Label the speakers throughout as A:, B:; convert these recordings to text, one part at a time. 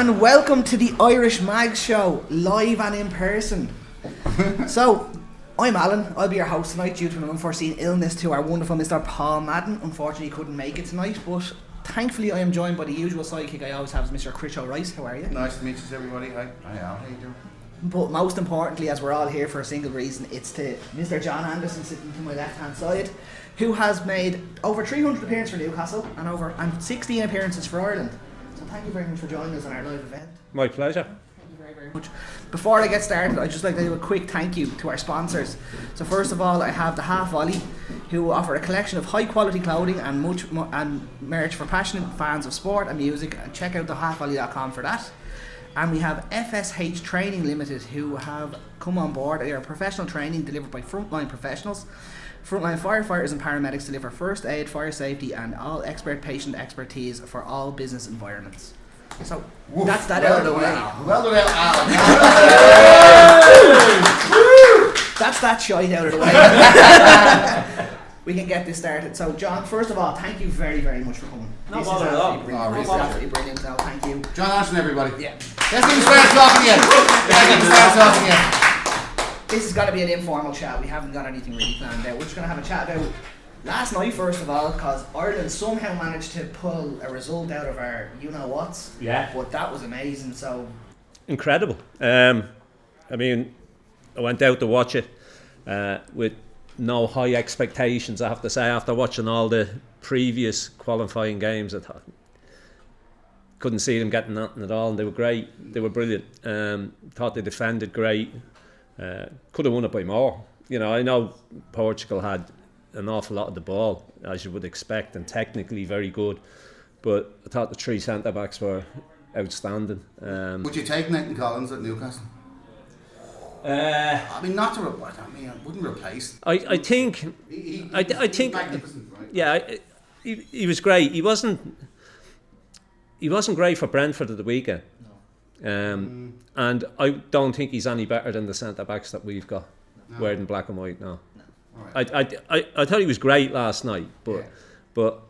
A: and welcome to the Irish Mag Show, live and in person. So, I'm Alan, I'll be your host tonight due to an unforeseen illness to our wonderful Mr. Paul Madden. Unfortunately, he couldn't make it tonight, but thankfully I am joined by the usual sidekick I always have, Mr. Chris O'Rice. How are you?
B: Nice to meet you, everybody. Hi, Al. How you doing?
A: But most importantly, as we're all here for a single reason, it's to Mr. John Anderson sitting to my left-hand side, who has made over 300 appearances for Newcastle and 16 appearances for Ireland. So thank you very much for joining us on our live event.
C: My pleasure.
A: Thank you very, very much. Before I get started, I'd just like to do a quick thank you to our sponsors. So first of all, I have the Half Volley, who offer a collection of high-quality clothing and merch for passionate fans of sport and music. And check out thehalfvolley.com for that. And we have FSH Training Limited, who have come on board. They are professional training delivered by frontline professionals. Frontline firefighters and paramedics deliver first aid, fire safety and all expert patient expertise for all business environments. So that's that out of the way.
B: Well done, Al.
A: That's that shite out of the way. We can get this started. So John, first of all, thank you very, very much for coming.
C: No bother at all.
A: This is absolutely brilliant. So thank you.
B: John Anderson, everybody.
A: Yeah.
B: Let's even start talking yet.
A: This has got to be an informal chat. We haven't got anything really planned out. We're just going to have a chat about last night, first of all, because Ireland somehow managed to pull a result out of our you-know-whats.
C: Yeah.
A: But that was amazing, so...
C: Incredible. I mean, I went out to watch it with no high expectations, I have to say. After watching all the previous qualifying games, I thought... Couldn't see them getting nothing at all, and they were great. They were brilliant. Thought they defended great. Could have won it by more. You know, I know Portugal had an awful lot of the ball, as you would expect, and technically very good. But I thought the three centre-backs were outstanding.
B: Would you take Nathan Collins at Newcastle? I mean, not to replace. I mean, I wouldn't replace.
C: I think. I think.
B: Magnificent, right?
C: Yeah, he was great. He wasn't great for Brentford at the weekend. And I don't think he's any better than the centre backs that we've got, wearing black and white now. Right. I thought he was great last night, but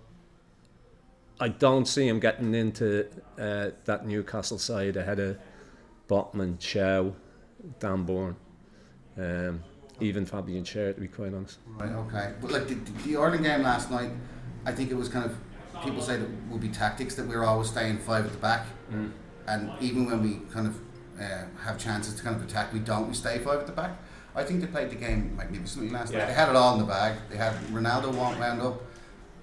C: I don't see him getting into that Newcastle side ahead of Botman, Shaw, Dan Bourne, even Fabian Schär, to be quite honest.
B: Right. Okay. But like the Ireland game last night, I think it was kind of, people say that would be tactics, that we're always staying five at the back. And even when we kind of have chances to kind of attack, we stay five at the back. I think they played the game magnificently last night. They had it all in the bag. They had Ronaldo wound up.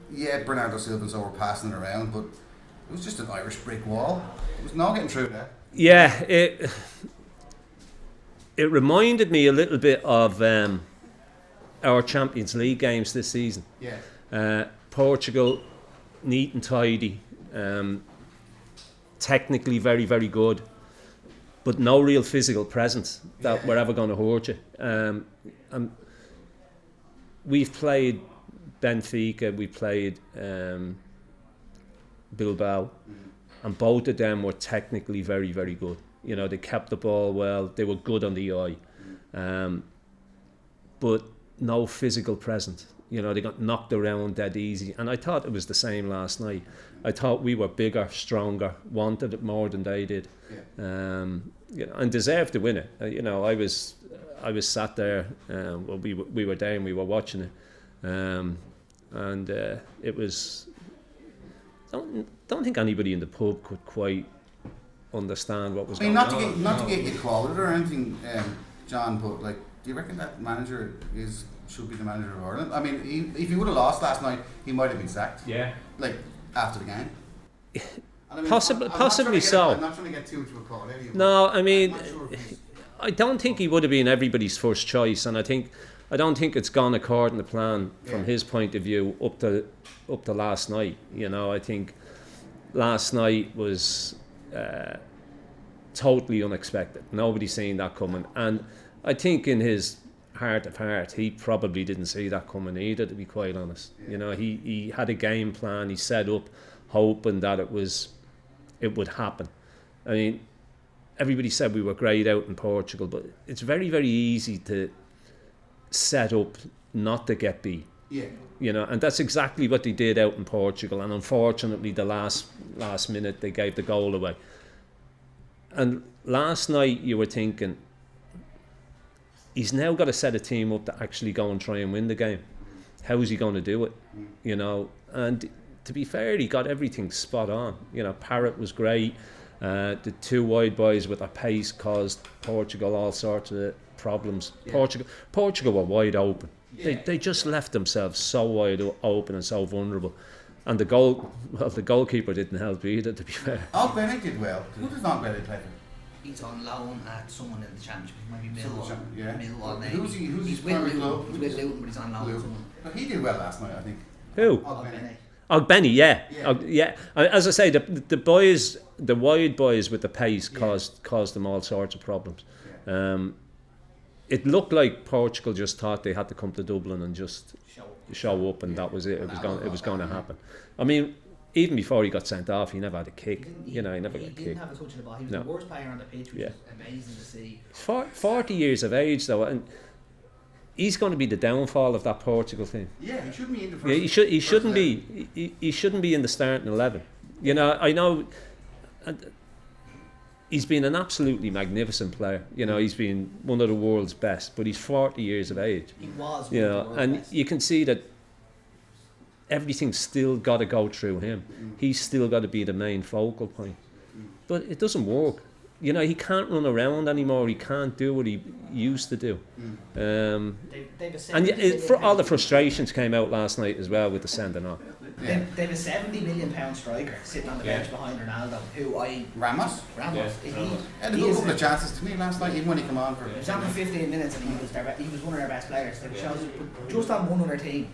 B: Yeah, Bernardo Silva and so were passing it around, but it was just an Irish brick wall. There was no getting through that.
C: Yeah, it reminded me a little bit of our Champions League games this season.
B: Yeah.
C: Portugal, neat and tidy. Technically very, very good, but no real physical presence that we're ever going to hurt you. We've played Benfica, we played Bilbao, and both of them were technically very, very good. You know, they kept the ball well, they were good on the eye, but no physical presence. You know, they got knocked around dead easy, and I thought it was the same last night. I thought we were bigger, stronger, wanted it more than they did, you know, and deserved to win it. You know, I was sat there. Well, we were there and we were watching it, and it was. Don't think anybody in the pub could quite understand what was going on.
B: Not to get you quoted or anything, John, but like, do you reckon that manager should be the manager of Ireland? I mean, if he would have lost last night, he might have been sacked.
C: Yeah.
B: Like, after the game. I mean,
C: possibly so.
B: I'm not trying to get too much of a call.
C: No, I mean, I don't think he would have been everybody's first choice, and I don't think it's gone according to plan from his point of view up to last night. You know, I think last night was totally unexpected. Nobody seen that coming, and I think in his heart of heart, he probably didn't see that coming either, to be quite honest. You know, he had a game plan, he set up hoping that it would happen. I mean, everybody said we were greyed out in Portugal, but it's very, very easy to set up not to get beat.
B: Yeah.
C: You know, and that's exactly what they did out in Portugal. And unfortunately, the last minute they gave the goal away. And last night you were thinking, he's now got to set a team up to actually go and try and win the game. How is he going to do it? You know, and to be fair, he got everything spot on. You know, Parrott was great. The two wide boys with their pace caused Portugal all sorts of problems. Portugal were wide open. They just left themselves so wide open and so vulnerable. And the goalkeeper didn't help either, to be fair.
B: Ogbenny did well. Who does Ogbenny play for?
A: He's on loan at someone in the championship. It might be Millwall.
B: Who's his
A: with
B: primary club?
A: He's with Luton, but he's on loan.
B: Luton. But he did well last night, I think.
C: Who? Ogbenny, yeah. As I say, the boys, the wide boys with the pace caused them all sorts of problems. It looked like Portugal just thought they had to come to Dublin and just show up, and that was it. It was going to happen. I mean, even before he got sent off, he never had a kick. He never got a kick.
A: He didn't have a touch of the ball. He was the worst player on the pitch, which is amazing to see.
C: He's 40 years of age though, and he's going to be the downfall of that Portugal team.
B: Yeah, he shouldn't be in the first.
C: Yeah, he shouldn't be. He shouldn't be in the starting 11. You know, I know. He's been an absolutely magnificent player. You know, he's been one of the world's best, but he's 40 years of age.
A: He was.
C: You know, and you can see that everything's still got to go through him. He's still got to be the main focal point. But it doesn't work. You know, he can't run around anymore. He can't do what he used to do. And all the frustrations came out last night as well with the sending off.
A: Yeah. They have a £70 million striker sitting on the bench behind Ronaldo,
B: Ramos.
A: He
B: had a couple of chances to me last night, even when he came on for.
A: He was on for 15 minutes and he was one of their best players. Just on one other team,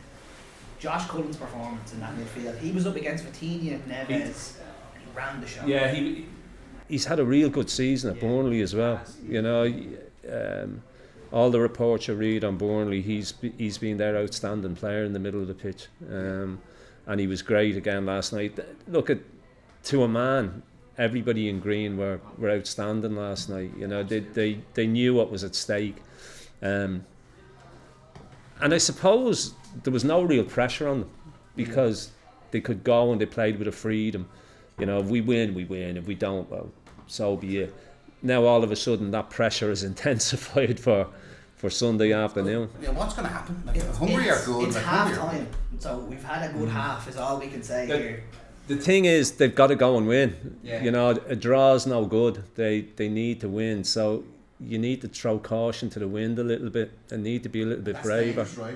A: Josh Cullen's performance in that midfield. He was up against Vitinha, Neves, and he ran the show.
C: Yeah, he's had a real good season at Burnley as well. You know, all the reports you read on Burnley, he's been their outstanding player in the middle of the pitch. And he was great again last night. Look, to a man, everybody in green were outstanding last night. You know, they knew what was at stake. And I suppose there was no real pressure on them because they could go and they played with a freedom. You know, if we win, we win. If we don't, well, so be it. Now all of a sudden that pressure is intensified for Sunday afternoon.
B: Yeah, what's going to happen? Hungary are good.
A: It's half time, so we've had a good half. Is all we can say here.
C: The thing is, they've got to go and win.
B: Yeah.
C: You know, a draw's no good. They need to win. So you need to throw caution to the wind a little bit and need to be a little bit braver.
B: Right?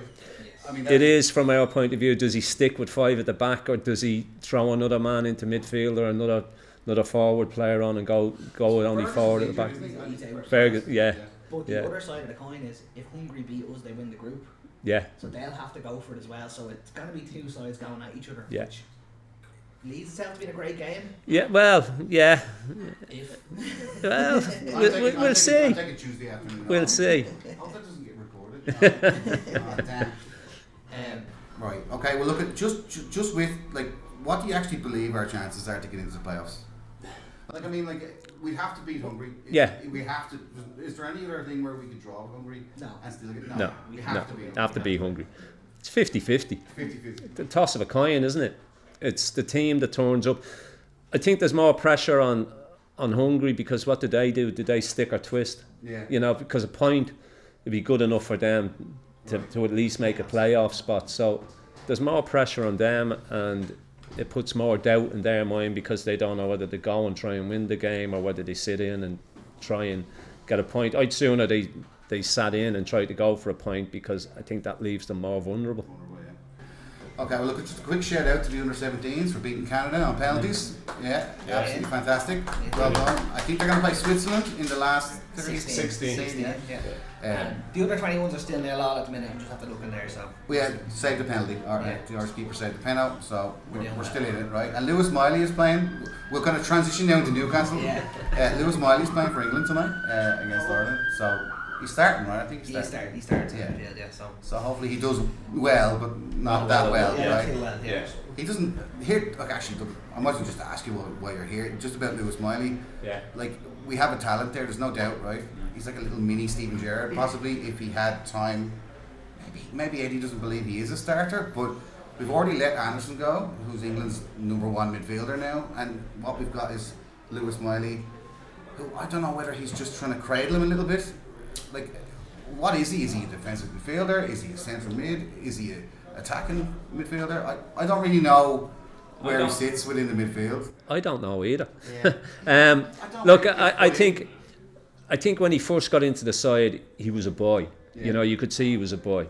B: I mean,
C: it is from our point of view. Does he stick with 5 at the back, or does he throw another man into midfield or another forward player on and go only forward at the back? Ferguson, yeah.
A: But the other side of the coin is, if Hungary beat us, they win the group.
C: Yeah.
A: So they'll have to go for it as well. So it's going to be two sides going at each other, which leads itself to being a great game.
C: Yeah, well, yeah. Well, we'll see.
B: I'll take it Tuesday afternoon.
C: We'll see.
B: I hope that doesn't get recorded. Oh, damn. Right. Okay. Well, look at just with like, what do you actually believe our chances are to get into the playoffs? Like, I mean, like, we'd have to beat Hungary. We have to. Is there any other thing where we could draw with Hungary?
A: No.
B: And still get
C: No.
B: We have to beat Hungary.
C: Have to beat Hungary. It's 50-50.
B: 50-50.
C: The toss of a coin, isn't it? It's the team that turns up. I think there's more pressure on Hungary because what did they do? Did they stick or twist?
B: Yeah.
C: You know, because a point would be good enough for them to at least make a playoff spot. So there's more pressure on them, and it puts more doubt in their mind because they don't know whether to go and try and win the game or whether they sit in and try and get a point. I'd sooner they sat in and tried to go for a point because I think that leaves them more vulnerable.
B: Okay, well, look, just a quick shout out to the under-17s for beating Canada on penalties. Yeah, absolutely fantastic. Well done. I think they're going to play Switzerland in the last
A: 16. The other 21s are still nil all at the minute. We just have to look in there. So
B: we had saved the penalty. The Irish keeper saved the penalty, so we're still in it, right? And Lewis Miley is playing. We're going to transition down to Newcastle. Lewis Miley is playing for England tonight against Ireland. So he's starting, right? I think he's starting.
A: He starts in the field,
B: So hopefully he does well, but not that well, right?
A: Well,
B: He doesn't here. Like, actually, I might as well just ask you why you're here. Just about Lewis Miley.
C: Yeah.
B: Like, we have a talent there. There's no doubt, right? He's like a little mini Steven Gerrard, possibly if he had time. Maybe Eddie doesn't believe he is a starter, but we've already let Anderson go, who's England's #1 midfielder now, and what we've got is Lewis Miley, who I don't know whether he's just trying to cradle him a little bit. Like, what is he? Is he a defensive midfielder? Is he a central mid? Is he a attacking midfielder? I don't really know where he sits within the midfield.
C: I don't know either.
B: Yeah.
C: Look, I think when he first got into the side, he was a boy.
B: Yeah.
C: You know, you could see he was a boy.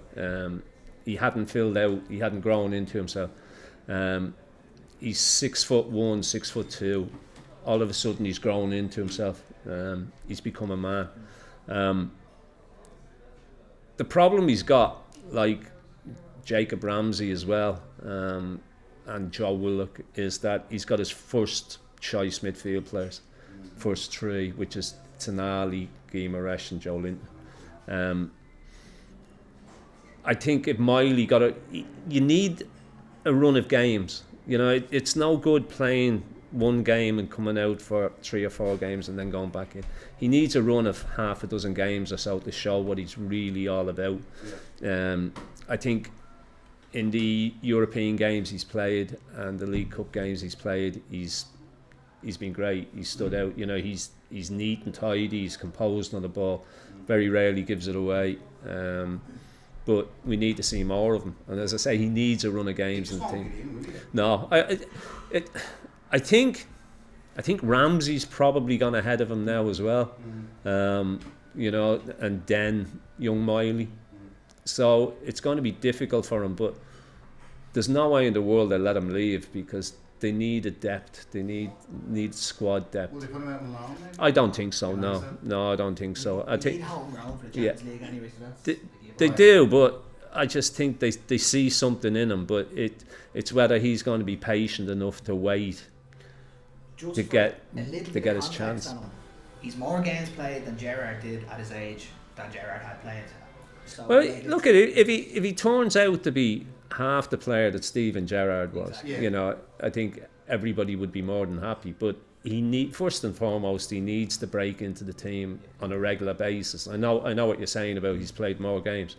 C: He hadn't filled out. He hadn't grown into himself. He's 6'1", 6'2". All of a sudden, he's grown into himself. He's become a man. The problem he's got, like Jacob Ramsey as well, and Joe Willock, is that he's got his first choice midfield players, first three, which is Tonali, Guimaraes and Joe Linton. I think if Miley you need a run of games. You know, it's no good playing one game and coming out for 3 or 4 games and then going back in. He needs a run of half a dozen games or so to show what he's really all about. I think in the European games he's played and the League Cup games he's played, he's been great. He's stood out. You know, he's neat and tidy. He's composed on the ball. Very rarely gives it away. But we need to see more of him. And as I say, he needs a run of games and things. No, I think Ramsey's probably gone ahead of him now as well. You know, and then young Miley. So it's going to be difficult for him, but there's no way in the world they'll let him leave because they need a depth. They need squad depth.
B: Will they put him out on loan?
C: I don't think so. No, I don't think so. I think
A: homegrown for the Champions League anyway. So
C: they do, but I just think they see something in him. But it's whether he's going to be patient enough to wait to get his chance.
A: He's more games played than Gerrard did at his age than Gerrard had played. So
C: well, look at it. If he turns out to be half the player that Steven Gerrard was,
B: exactly.
C: you know, I think everybody would be more than happy. But first and foremost, he needs to break into the team on a regular basis. I know what you're saying about he's played more games,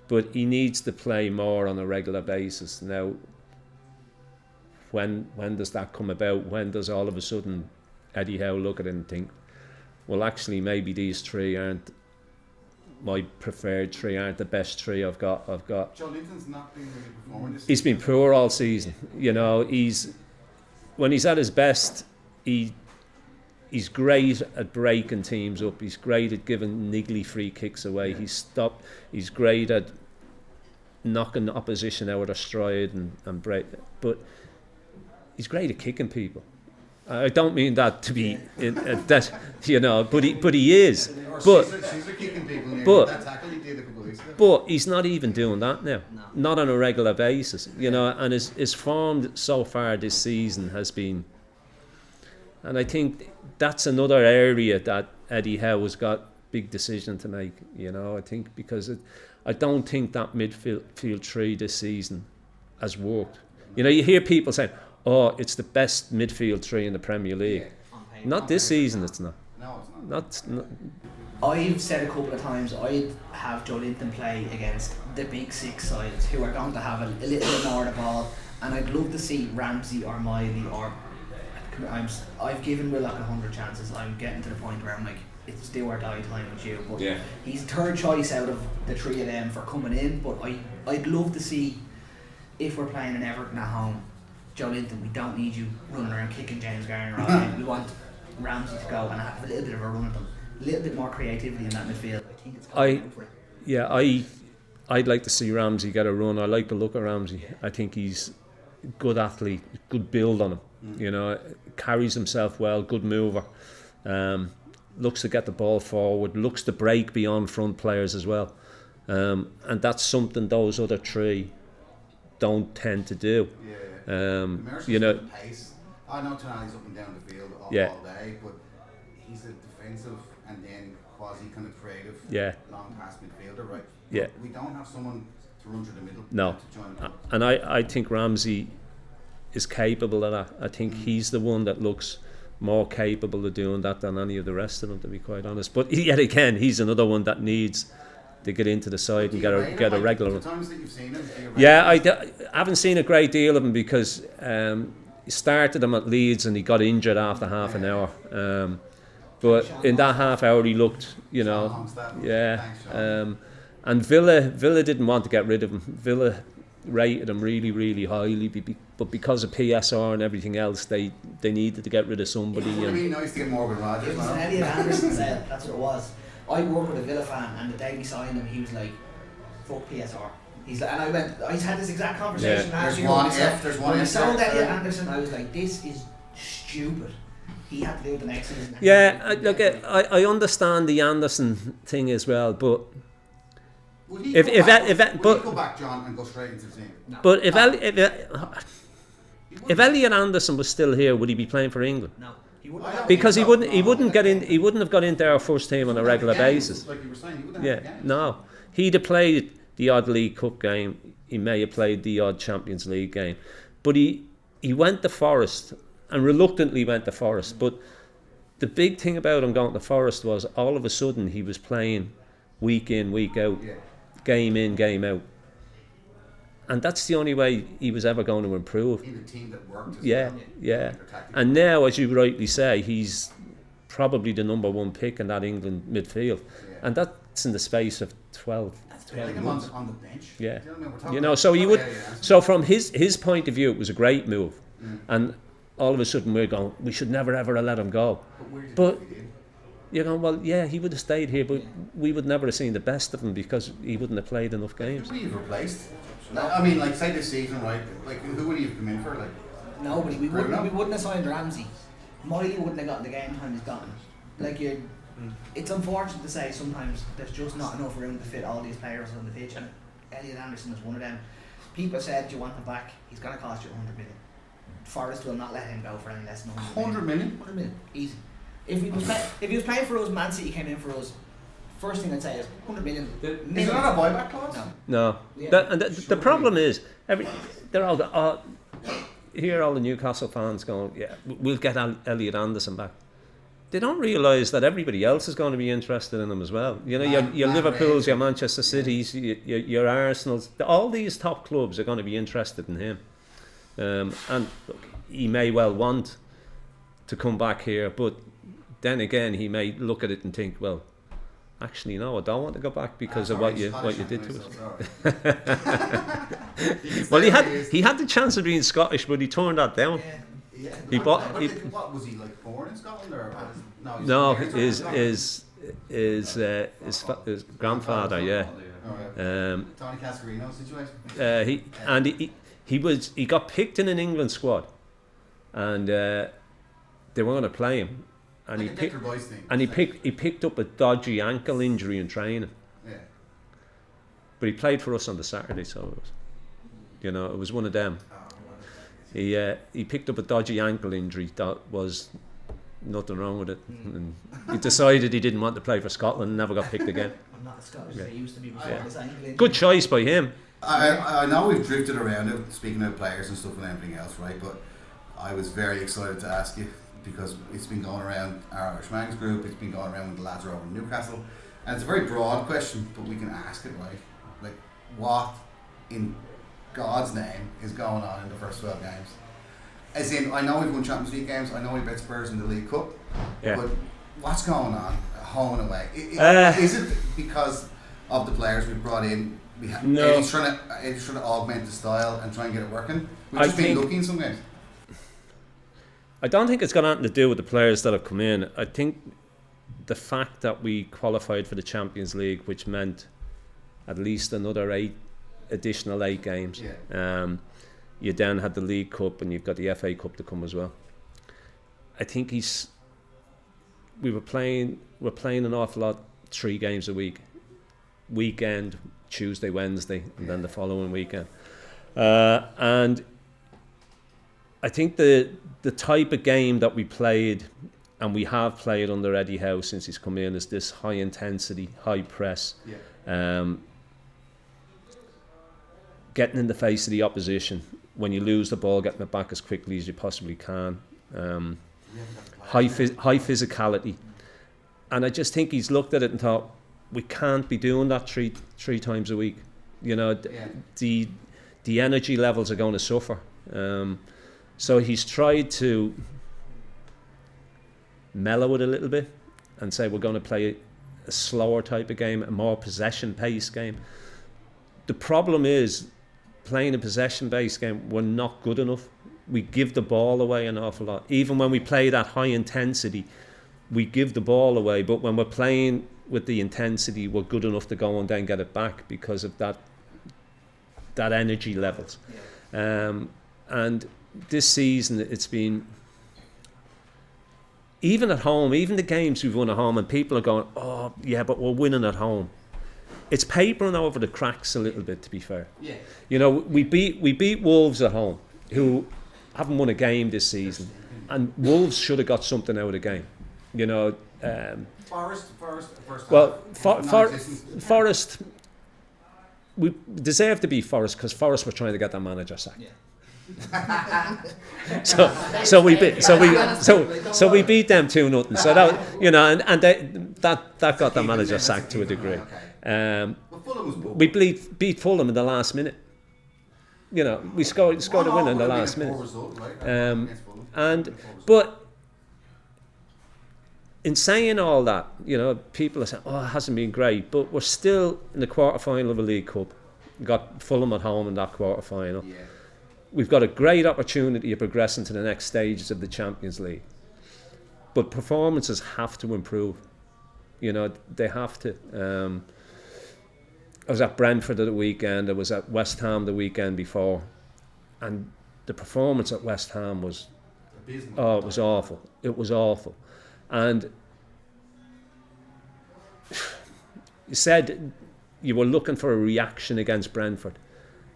C: but he needs to play more on a regular basis. Now, when does that come about? When does all of a sudden Eddie Howe look at it and think, well, actually, maybe these three aren't my preferred three, aren't the best three I've got.
B: Joe Linton's not been really performing this
C: He's been poor all season. You know, when he's at his best, he's great at breaking teams up. He's great at giving niggly free kicks away.
B: Yeah.
C: He's great at knocking the opposition out of their stride and break. But he's great at kicking people. I don't mean that to be that, you know, but he is. But he's not even doing that now.
A: No.
C: Not on a regular basis, you know. And his form so far this season has been. And I think that's another area that Eddie Howe has got big decision to make. You know, I think because I don't think that midfield three this season has worked. You know, you hear people saying, "Oh, it's the best midfield three in the Premier League."
B: Yeah.
C: Not this season, it's not.
B: No, it's not.
C: Not.
A: I've said a couple of times I'd have Joe Linton play against the big six sides who are going to have a little bit more of the ball, and I'd love to see Ramsey or Miley or I've given Willock 100 chances. I'm getting to the point where I'm like, it's do or die time with you. But
C: Yeah.
A: he's third choice out of the three of them for coming in. But I'd love to see, if we're playing in Everton at home, Joe Linton, we don't need you running around kicking James Garner all day. We want Ramsey to go and have a little bit of a run at them. A little bit more creativity in that midfield. I think it's coming out for it.
C: Yeah, I'd like to see Ramsey get a run. I like the look of Ramsey. I think he's a good athlete, good build on him. You know, carries himself well, good mover. Looks to get the ball forward, looks to break beyond front players as well. And that's something those other three don't tend to do.
B: Yeah.
C: You know,
B: Pace. I know Tonali's up and down the field all
C: Yeah.
B: day, but he's a defensive and then quasi kind of creative long pass midfielder, right?
C: Yeah.
B: We don't have someone to run through the middle.
C: No.
B: To join the
C: And I think Ramsey is capable of that. I think he's the one that looks more capable of doing that than any of the rest of them, to be quite honest. But yet again, he's another one that needs to get into the side and get a regular
B: The
C: one.
B: times that you've seen him,
C: Yeah, I haven't seen a great deal of him because he started him at Leeds and he got injured after half an hour. But in that half hour, he looked, you know, and Villa didn't want to get rid of him. Villa rated him really, really highly, but because of PSR and everything else, they needed to get rid of somebody.
B: It would be nice to get Morgan Rogers.
A: It was an Elliot Anderson sale, that's what it was. I work with a Villa fan, and the day we signed him, he was like, "Fuck PSR." He's like, and I had this exact conversation last year.
B: There's one
A: when I
B: if
A: sold
B: there.
A: Elliot Anderson, I was like, "This is stupid." He had to do it the next season.
C: I understand the Anderson thing as well, but
B: Would he
C: if
B: go back, John, and go straight into the team?
A: No.
C: But if Elliot Anderson was still here, would he be playing for England?
A: No, he wouldn't.
C: Because he wouldn't have got into our first team on a regular basis.
B: Like you were saying, he wouldn't have games.
C: No, he'd have played the odd League Cup game. He may have played the odd Champions League game, but he went to Forest and reluctantly went to Forest. But the big thing about him going to Forest was all of a sudden he was playing week in, week out, game in, game out. And that's the only way he was ever going to improve.
B: In a team that worked.
C: Yeah. And now, as you rightly say, he's probably the number one pick in that England midfield. Yeah. And that's in the space of 12 months.
B: On the bench.
C: Yeah.
B: You know, so
C: he would. So from his point of view, it was a great move. And all of a sudden we're going, we should never ever have let him go. But you're going, well, yeah, he would have stayed here, but we would never have seen the best of him because he wouldn't have played enough games.
B: Who would he have replaced? I mean, like, say this season, right? Like, who would he have come in for? Like,
A: nobody. We wouldn't have signed Ramsey. Miley wouldn't have gotten the game time he's gotten. Like, it's unfortunate to say sometimes there's just not enough room to fit all these players on the pitch, and Elliot Anderson is one of them. People said, "Do you want him back? He's going to cost you 100 million." Forest will not let him go for any less than
B: 100 million.
A: 100 million, easy. If he was playing for us, Man City came in for us. First thing I'd say is 100 million.
B: Is there not a buyback clause?
C: No.
A: Yeah.
C: The problem is, they're all here. All the Newcastle fans going, "Yeah, we'll get Elliot Anderson back." They don't realise that everybody else is going to be interested in him as well. You know, your Liverpools, your Manchester Cities, your Arsenals, all these top clubs are going to be interested in him. And look, he may well want to come back here, but then again, he may look at it and think, well, actually, no, I don't want to go back because of what you did to us. Well, he had the chance of being Scottish, but he turned that down.
B: Yeah.
C: What
B: was he, like, born in Scotland or?
C: No, his grandfather, yeah.
B: Tony Cascarino situation.
C: He got picked in an England squad, and they were going to play him, and he picked up a dodgy ankle injury in training.
B: Yeah.
C: But he played for us on the Saturday, so it was, it was one of them. He picked up a dodgy ankle injury that was nothing wrong with it, and he decided he didn't want to play for Scotland and never got picked again.
A: I'm not Scottish. They used to be before this ankle injury.
C: Good choice by him.
B: I know we've drifted around it, speaking of players and stuff and everything else, right? But I was very excited to ask you because it's been going around our Irish Mangs group, it's been going around with the lads over in Newcastle, and it's a very broad question, but we can ask it, right? Like, what in God's name is going on in the first 12 games? As in, I know we've won Champions League games, I know we bet Spurs in the League Cup, but what's going on home and away? Is it because of the players we've brought in?
C: No.
B: He's trying to augment the style and try and get it working. We've just been lucky in some games.
C: I don't think it's got anything to do with the players that have come in. I think the fact that we qualified for the Champions League, which meant at least another 8 games. Yeah. You then had the League Cup and you've got the FA Cup to come as well. I think we're playing an awful lot, 3 games a week. Weekend, Tuesday, Wednesday, and then the following weekend. And I think the type of game that we played, and we have played under Eddie Howe since he's come in, is this high intensity, high press, getting in the face of the opposition. When you lose the ball, getting it back as quickly as you possibly can. High physicality. And I just think he's looked at it and thought, we can't be doing that three times a week. The energy levels are going to suffer. So he's tried to mellow it a little bit. and say we're going to play a slower type of game, a more possession-based game. The problem is, playing a possession-based game, we're not good enough. We give the ball away an awful lot. Even when we play that high intensity, we give the ball away. But when we're playing with the intensity, we're good enough to go and then get it back because of that energy levels. And this season, it's been, even at home, even the games we've won at home, and people are going, oh yeah, but we're winning at home. It's papering over the cracks a little bit, to be fair.
B: Yeah.
C: You know, we beat Wolves at home, who haven't won a game this season, and Wolves should have got something out of the game. You know.
B: Forest.
C: Well, Forest. We deserve to beat Forest because Forest were trying to get their manager sacked.
A: Yeah.
C: so we beat them 2-0. So that, you know, and that got the manager sacked to a degree. We beat Fulham in the last minute. You know, we scored a win in the last minute. But in saying all that, you know, people are saying, oh, it hasn't been great, but we're still in the quarter-final of a League Cup. We got Fulham at home in that quarter-final. Yeah. We've got a great opportunity to progress into the next stages of the Champions League. But performances have to improve. You know, they have to. I was at Brentford at the weekend. I was at West Ham the weekend before. And the performance at West Ham was... Oh, it was awful. It was awful. And you said you were looking for a reaction against Brentford.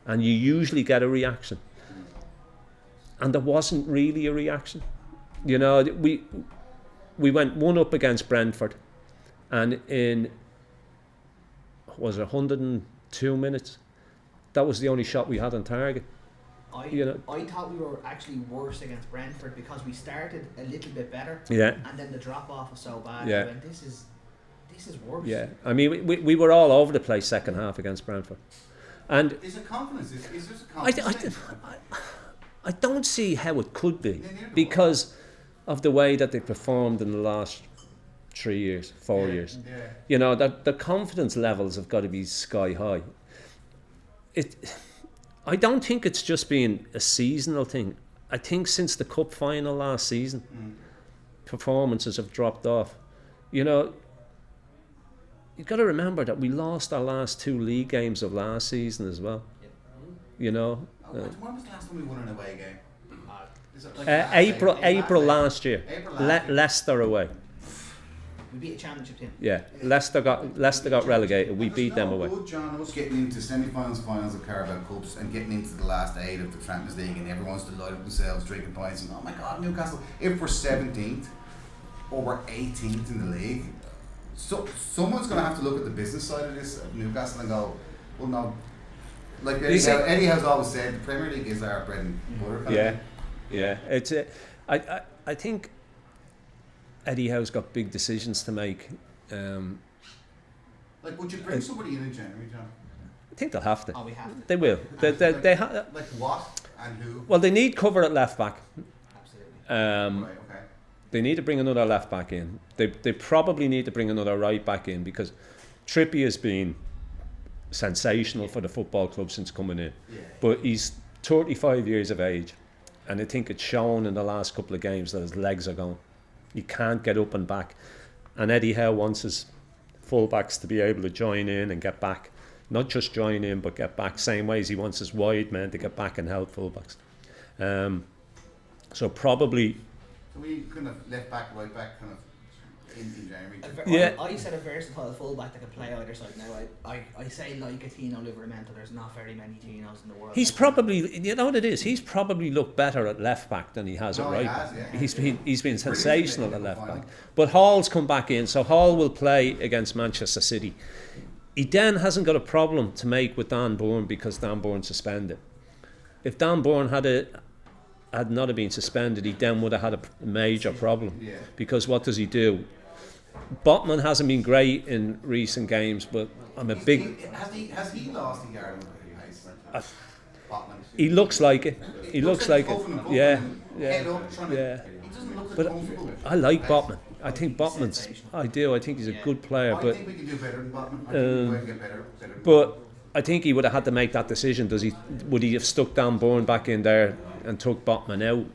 C: And you usually get a reaction. And there wasn't really a reaction. You know, we went 1-up against Brentford, and in, was it 102 minutes? That was the only shot we had on target.
A: I thought we were actually worse against Brentford because we started a little bit better.
C: Yeah. And
A: then the drop off was so bad.
C: Yeah.
A: Went, this is worse.
C: Yeah. I mean, we were all over the place second half against Brentford. And
B: is it confidence? Is this a confidence?
C: I don't see how it could be because of the way that they performed in the last 4 years. Yeah. You know, that the confidence levels have got to be sky high. I don't think it's just been a seasonal thing. I think since the cup final last season, performances have dropped off. You know, you've got to remember that we lost our last 2 league games of last season as well. You know.
B: When was the last time we won an away game?
C: April last year. Leicester away.
A: We beat a championship team.
C: Yeah, Leicester got relegated. We beat them away.
B: Good, John, us getting into semi-finals, finals of Carabao Cups, and getting into the last 8 of the Champions League, and everyone's delighted with themselves, drinking pints, and oh my God, Newcastle! If we're 17th or we're 18th in the league, so someone's going to have to look at the business side of this of Newcastle and go, well, no. Like Eddie has always said, the Premier League is our bread and butter.
C: Yeah. It's I think Eddie Howe's got big decisions to make.
B: Like, would you bring somebody in January, John?
C: I think they'll have to.
A: Oh, we have to.
C: They will. They have.
B: Like what and who?
C: Well, they need cover at left back.
A: Absolutely.
B: Right, okay.
C: They need to bring another left back in. They probably need to bring another right back in because Trippier has been sensational for the football club since coming in.
B: Yeah.
C: But he's 35 years of age, and I think it's shown in the last couple of games that his legs are gone. He can't get up and back, and Eddie Howe wants his full-backs to be able to join in and get back, not just join in but get back, same way as he wants his wide men to get back and help full-backs. So probably...
B: So we kind of left back, right back, kind of in January.
A: I said a versatile fullback that can play either side. Now I say like a Tino Livramento. There's not very many Tinos in the world.
C: He's probably, you know what it is, he's probably looked better at left back than he has at right back. He's been sensational at left back. But Hall's come back in, so Hall will play against Manchester City. He then hasn't got a problem to make with Dan Burn because Dan Burn's suspended. If Dan Burn had not been suspended, he then would have had a major problem. Yeah. Because what does he do? Botman hasn't been great in recent games, but I'm a big...
B: Has he lost the Ireland?
C: He looks like it. He looks like it. Yeah.
B: He doesn't look
C: but I like Botman. I think Botman's. I do. I think he's a good player,
B: I
C: but
B: think we can do better than Botman. I think we can get better.
C: but I think he would have had to make that decision. Would he have stuck Dan Burn back in there and took Botman out?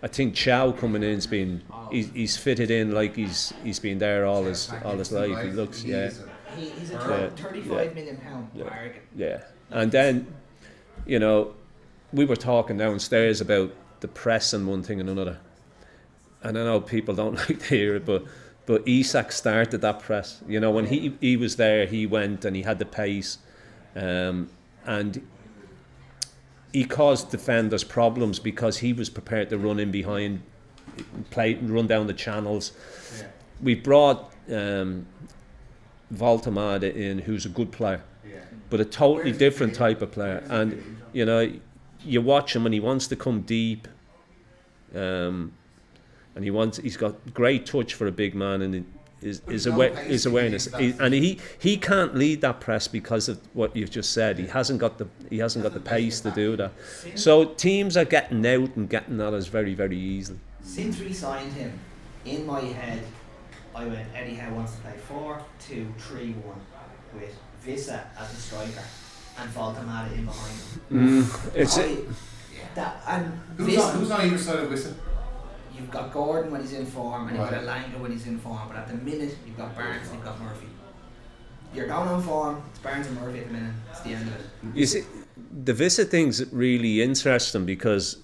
C: I think Chow coming in's been he's fitted in like he's been there all his life. He looks
A: He's a £35 million bargain.
C: Yeah, and then we were talking downstairs about the press and one thing and another. And I know people don't like to hear it, but Isak started that press. When he was there, he went and he had the pace, and he caused defenders problems because he was prepared to run in behind, run down the channels. Yeah. We brought Voltemade in, who's a good player, but a totally different type of player. And you watch him and he wants to come deep. And he's got great touch for a big man, and his awareness. He can't lead that press because of what you've just said. He hasn't got the pace to do that. So teams are getting out and getting at us very, very easily.
A: Since we signed him, in my head, I went, Eddie Howe wants to play 4-2-3-1 with Vissa as a striker and Voltemade in behind him.
B: Who's on either side of Vissa?
A: You've got Gordon when he's in form, and you've got Elanga when he's in form. But at the minute, you've got Barnes and you've got Murphy. You're going on form. It's Barnes and Murphy at the minute. It's the end of it.
C: You see, the Vissa thing's really interesting because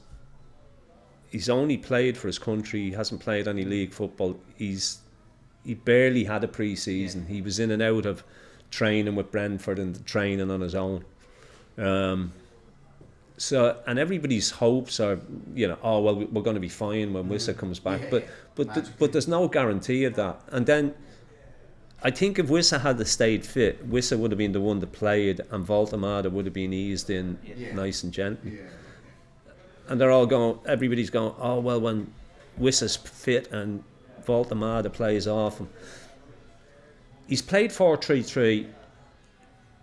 C: he's only played for his country. He hasn't played any league football. He barely had a pre-season. He was in and out of training with Brentford and training on his own. And everybody's hopes are, we're going to be fine when Wissa comes back, but there's no guarantee of that. And then I think if Wissa had stayed fit, Wissa would have been the one that played, and Voltemade would have been eased in nice and gently. And they're all going, everybody's going, when Wissa's fit and Voltemade plays off him. He's played 4-3-3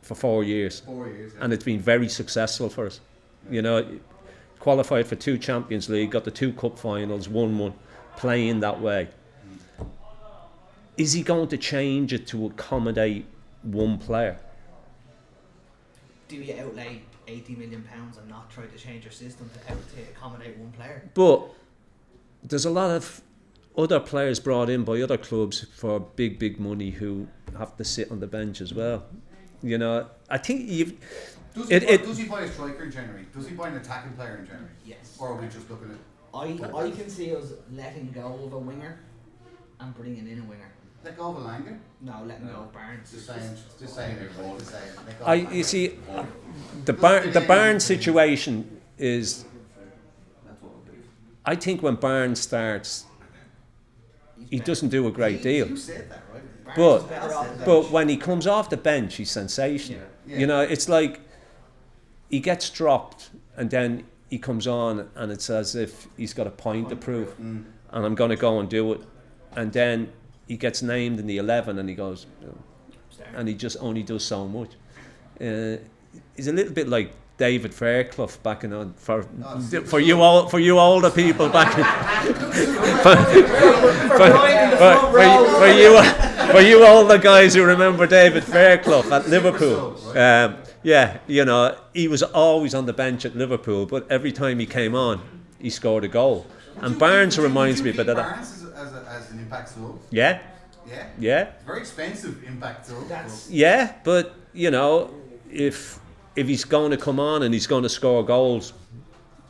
C: for 4 years, and it's been very successful for us. Qualified for 2 Champions League, got the 2 cup finals, won 1, playing that way. Is he going to change it to accommodate one player?
A: Do you outlay £80 million and not try to change your system to accommodate one player? But
C: there's a lot of other players brought in by other clubs for big money who have to sit on the bench as well. I think
B: does he buy a striker in January? Does he buy an attacking player in January?
A: Yes.
B: Or are we just looking at...
A: I can see us letting go of a winger and bringing in a winger.
B: Let go of a Langer?
A: No, letting go of Barnes.
B: Just saying everybody.
C: You see, the Barnes situation is... I think when Barnes starts, he doesn't do a great deal.
A: You said that, right?
C: But when he comes off the bench, he's sensational. Yeah. It's like he gets dropped and then he comes on and it's as if he's got a point to prove, and I'm going to go and do it. And then he gets named in the 11 and he goes, and he just only does so much. He's a little bit like David Fairclough back in on for you older people back for you older guys who remember David Fairclough at Liverpool. He was always on the bench at Liverpool, but every time he came on, he scored a goal. And Barnes reminds me a bit of that.
B: Barnes as an impact sub?
C: Yeah.
B: It's very expensive impact sub.
C: But if he's going to come on and he's going to score goals.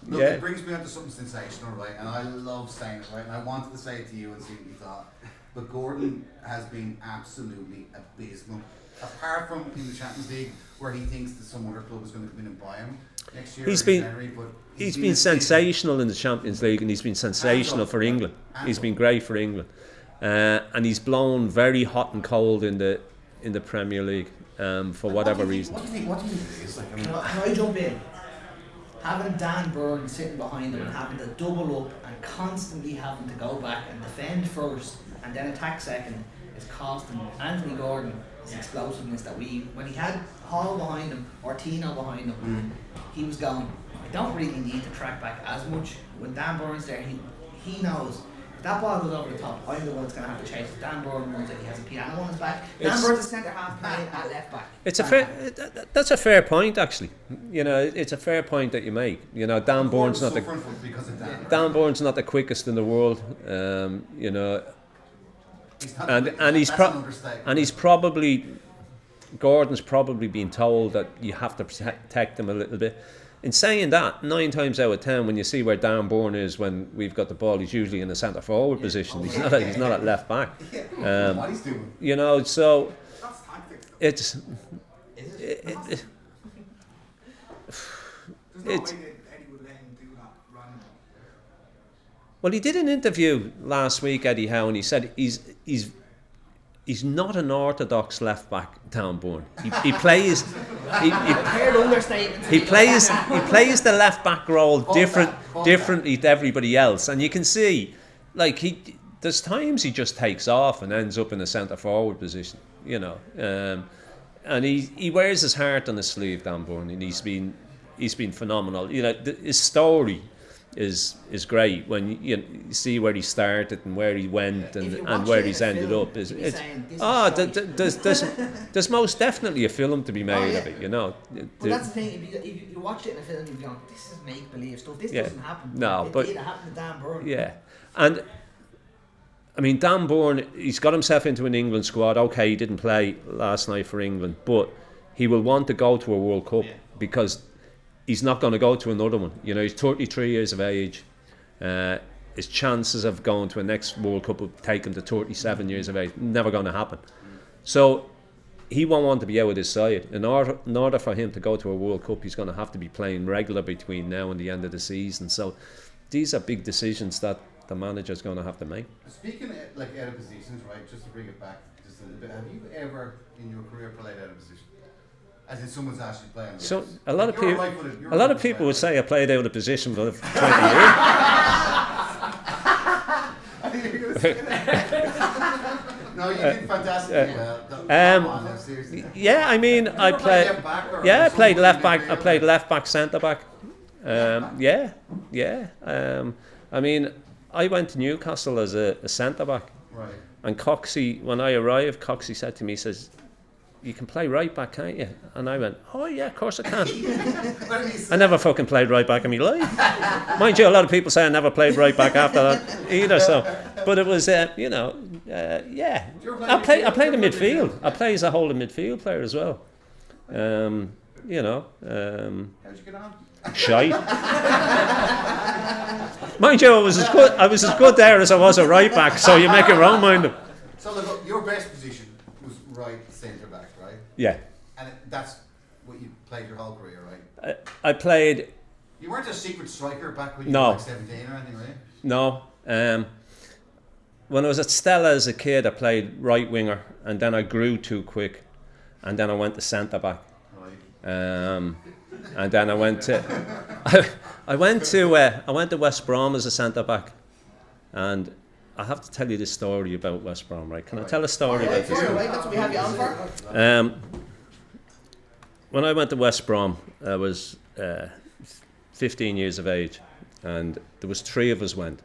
B: Look, it brings me on to something sensational, right? And I love saying it, right? And I wanted to say it to you and see what you thought. But Gordon has been absolutely abysmal. Apart from in the Champions League, where he thinks that some other club is going to come in and buy him next year. He's been
C: sensational in the Champions League, and he's been sensational for England. He's been great for England, and he's blown very hot and cold in the Premier League for whatever reason.
B: What do you think it is?
A: Can I jump in? Having Dan Burn sitting behind him and having to double up and constantly having to go back and defend first and then attack second is costing Anthony Gordon his explosiveness that when he had Hall behind him or Tino behind him, he was going, I don't really need to track back as much. When Dan Burn's there, he knows If that ball goes over the top, I'm the one that's going to have to chase it. Dan Burn runs it, he has a piano on his back. Dan Burn's a centre half playing at left back.
C: It's a fair. That's a fair point, actually. You know, it's a fair point that you make. You know, Dan Burn's not Dan Burn's not the quickest in the world. You know, and he's probably Gordon's probably been told that you have to protect him a little bit. In saying that, 9 times out of 10, when you see where Dan Bourne is when we've got the ball, he's usually in the centre forward position. He's not at left back.
B: What he's doing.
C: You know, so
D: That's tactics.
C: it's.
D: There's no way that Eddie would let him do that randomly.
C: Well, he did an interview last week, Eddie Howe, and he said he's not an orthodox left back, Dan Bourne. He plays he plays the left back role differently to everybody else, and you can see, like, there's times he just takes off and ends up in the centre forward position, you know, and he wears his heart on his sleeve, Dan Bourne, and he's been phenomenal. You know, his story is great when you see where he started and where he went and where he's ended up. There's most definitely a film to be made of it, you know.
A: Well, that's the thing. If you watch it in a film, you're going, this is make believe stuff. This doesn't happen.
C: No, but
A: it happened to Dan Burn.
C: Yeah, and I mean, Dan Burn, he's got himself into an England squad. Okay, he didn't play last night for England, but he will want to go to a World Cup because he's not going to go to another one. You know, he's 33 years of age. His chances of going to a next World Cup will take him to 37 years of age. Never going to happen. So he won't want to be out with his side. In order for him to go to a World Cup, he's going to have to be playing regular between now and the end of the season. So these are big decisions that the manager's going to have to make.
B: Speaking of, like, out of positions, right, just to bring it back just a little bit, have you ever in your career played out of position? As in someone's actually playing.
C: So a lot of people would say I played out of position for 20 years.
B: No, you did fantastically well. Seriously.
C: Yeah, I mean, I played left back. I played left back, centre back. I mean, I went to Newcastle as a centre back.
B: Right.
C: And Coxey, when I arrived, Coxey said to me, he says, "You can play right back, can't you?" And I went, "Oh yeah, of course I can." I never fucking played right back in my life. Mind you, a lot of people say I never played right back after that either. So, but it was, you know, yeah. I played in midfield. I play as a holding midfield player as well. You know.
B: How'd you get on?
C: Shite. Mind you, I was as good there as I was a right back. So you make your own mind.
B: So look, your best position was right centre back, right?
C: Yeah.
B: And that's what you played your whole career, right?
C: I played.
B: You weren't a secret striker back when you
C: No.
B: were like 17 or anything, right?
C: No. When I was at Stella as a kid, I played right winger, and then I grew too quick, and then I went to centre back.
B: Right.
C: And then I went to I went to West Brom as a centre back, and I have to tell you this story about West Brom, right? Can I tell a story about this?
A: That's what we have you on for.
C: When I went to West Brom, I was 15 years of age, and there was 3 of us went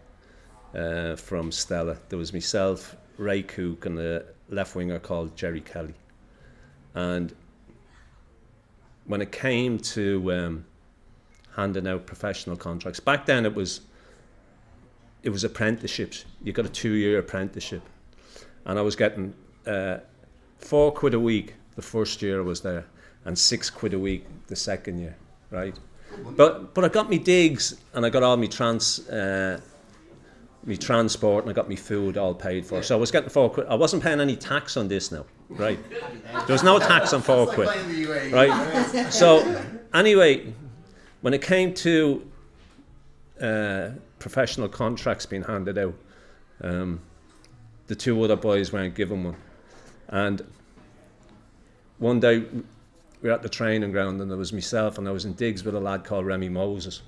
C: from Stella. There was myself, Ray Cook, and a left winger called Jerry Kelly. And when it came to handing out professional contracts, back then it was apprenticeships. You got a 2-year apprenticeship, and I was getting £4 a week the first year I was there, and £6 a week the second year, right? But I got me digs, and I got all me transport, and I got me food all paid for. So I was getting £4. I wasn't paying any tax on this now, right? There was no tax on £4, right? So anyway, when it came to professional contracts being handed out, the 2 other boys weren't given one. And one day we were at the training ground, and there was myself, and I was in digs with a lad called Remy Moses,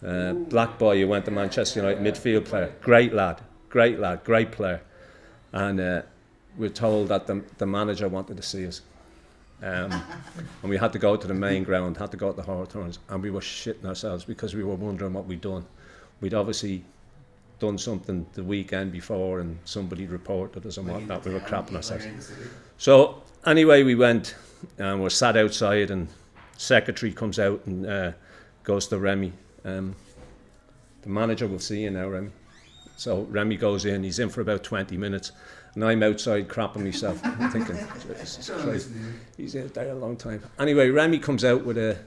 C: black boy who went to Manchester United, midfield player, great lad, great player. And we were told that the manager wanted to see us. And we had to go to the main ground, had to go to the Hawthorns, and we were shitting ourselves because we were wondering what we'd done. We'd obviously done something the weekend before and somebody reported us and whatnot. We were crapping ourselves. So anyway, we went and we're sat outside, and secretary comes out and goes to Remy. The manager will see you now, Remy. So Remy goes in, he's in for about 20 minutes, and I'm outside crapping myself, thinking, Jesus Christ, he's out there a long time. Anyway, Remy comes out with a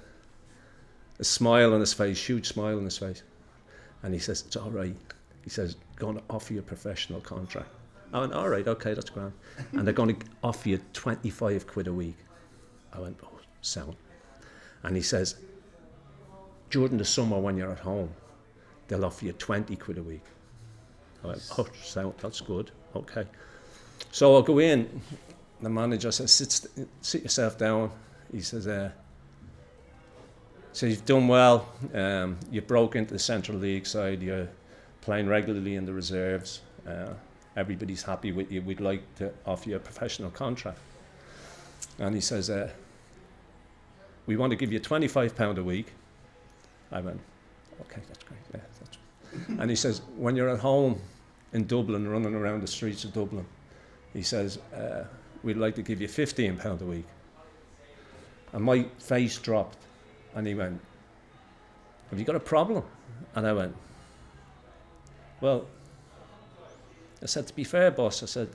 C: smile on his face, huge smile on his face, and he says, it's all right. He says, going to offer you a professional contract. I went, all right, okay, that's grand. And they're going to offer you 25 quid a week. I went, oh, sound. And he says, during the summer when you're at home, they'll offer you 20 quid a week. I went, oh, sound, that's good, okay. So I'll go in, the manager says, sit yourself down. He says, so you've done well, you broke into the Central League side, you're playing regularly in the reserves, everybody's happy with you, we'd like to offer you a professional contract. And he says, we want to give you £25 a week. I went, okay, that's great, yeah, that's. And he says, when you're at home in Dublin, running around the streets of Dublin, he says, we'd like to give you £15 a week. And my face dropped, and he went, have you got a problem? And I went, well, I said, to be fair, boss, I said,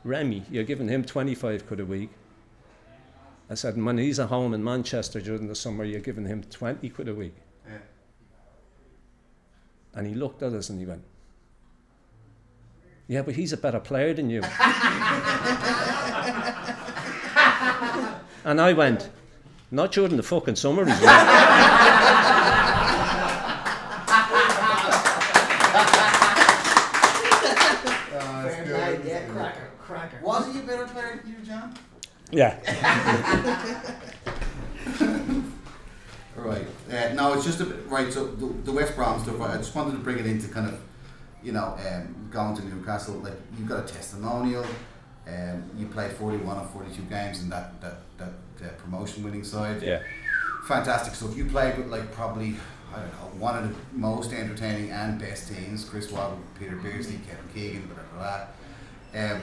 C: Remy, you're giving him 25 quid a week. I said, when he's at home in Manchester during the summer, you're giving him 20 quid a week.
B: Yeah.
C: And he looked at us and he went, yeah, but he's a better player than you. And I went, not during the fucking summer, he's
A: Cracker.
B: Was he a better player than you, John?
C: Yeah.
B: Right. No, it's just a bit, right. So the West Brom stuff. I just wanted to bring it into kind of, going to Newcastle. Like, you've got a testimonial. You played 41 of 42 games in that promotion winning side.
C: Yeah.
B: Fantastic stuff. You played with, like, probably, I don't know, one of the most entertaining and best teams. Chris Waddle, Peter Beardsley, Kevin Keegan, blah blah blah.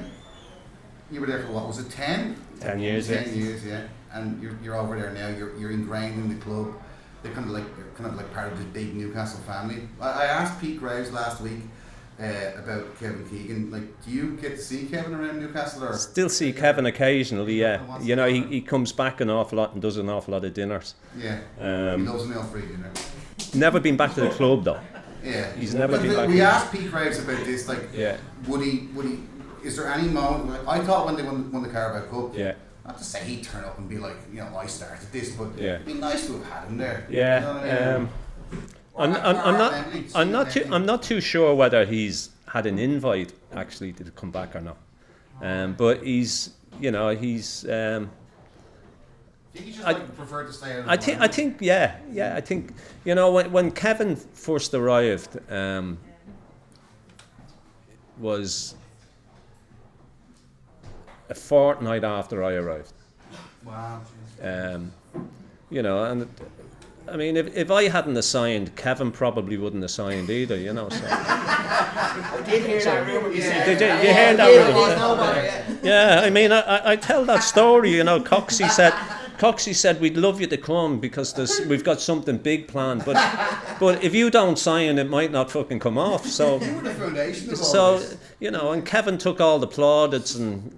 B: You were there for what was it, 10?
C: 10 years.
B: 10 years, yeah. And you're over there now. You're ingrained in the club. You're kind of like part of the big Newcastle family. I asked Pete Graves last week about Kevin Keegan. Like, do you get to see Kevin around Newcastle? Or
C: Still see Kevin occasionally, yeah. You know, he comes back an awful lot and does an awful lot of dinners.
B: Yeah. He loves an free dinner.
C: Never been back to the club though.
B: Yeah.
C: He's never been back.
B: We asked Pete Graves about this. Like,
C: Yeah.
B: would he? Is there any moment? Like, I thought when they won the Carabao Cup.
C: Yeah.
B: Not to say he'd turn up and be like, I started this, but
C: Yeah.
B: it'd be nice to have had him there.
C: Yeah.
B: You know what I mean?
C: I'm not too sure whether he's had an invite actually to come back or not. But he's.
B: I think he just preferred to stay out.
C: I think when Kevin first arrived, was a fortnight after I arrived.
B: Wow.
C: And I mean, if I hadn't assigned, Kevin probably wouldn't have signed either, So.
A: I did hear that rumour.
C: Did you hear that rumour? Yeah, I mean, I tell that story, Coxey said we'd love you to come because we've got something big planned, but if you don't sign, it might not fucking come off. So
B: You were the foundation of all this.
C: and Kevin took all the plaudits and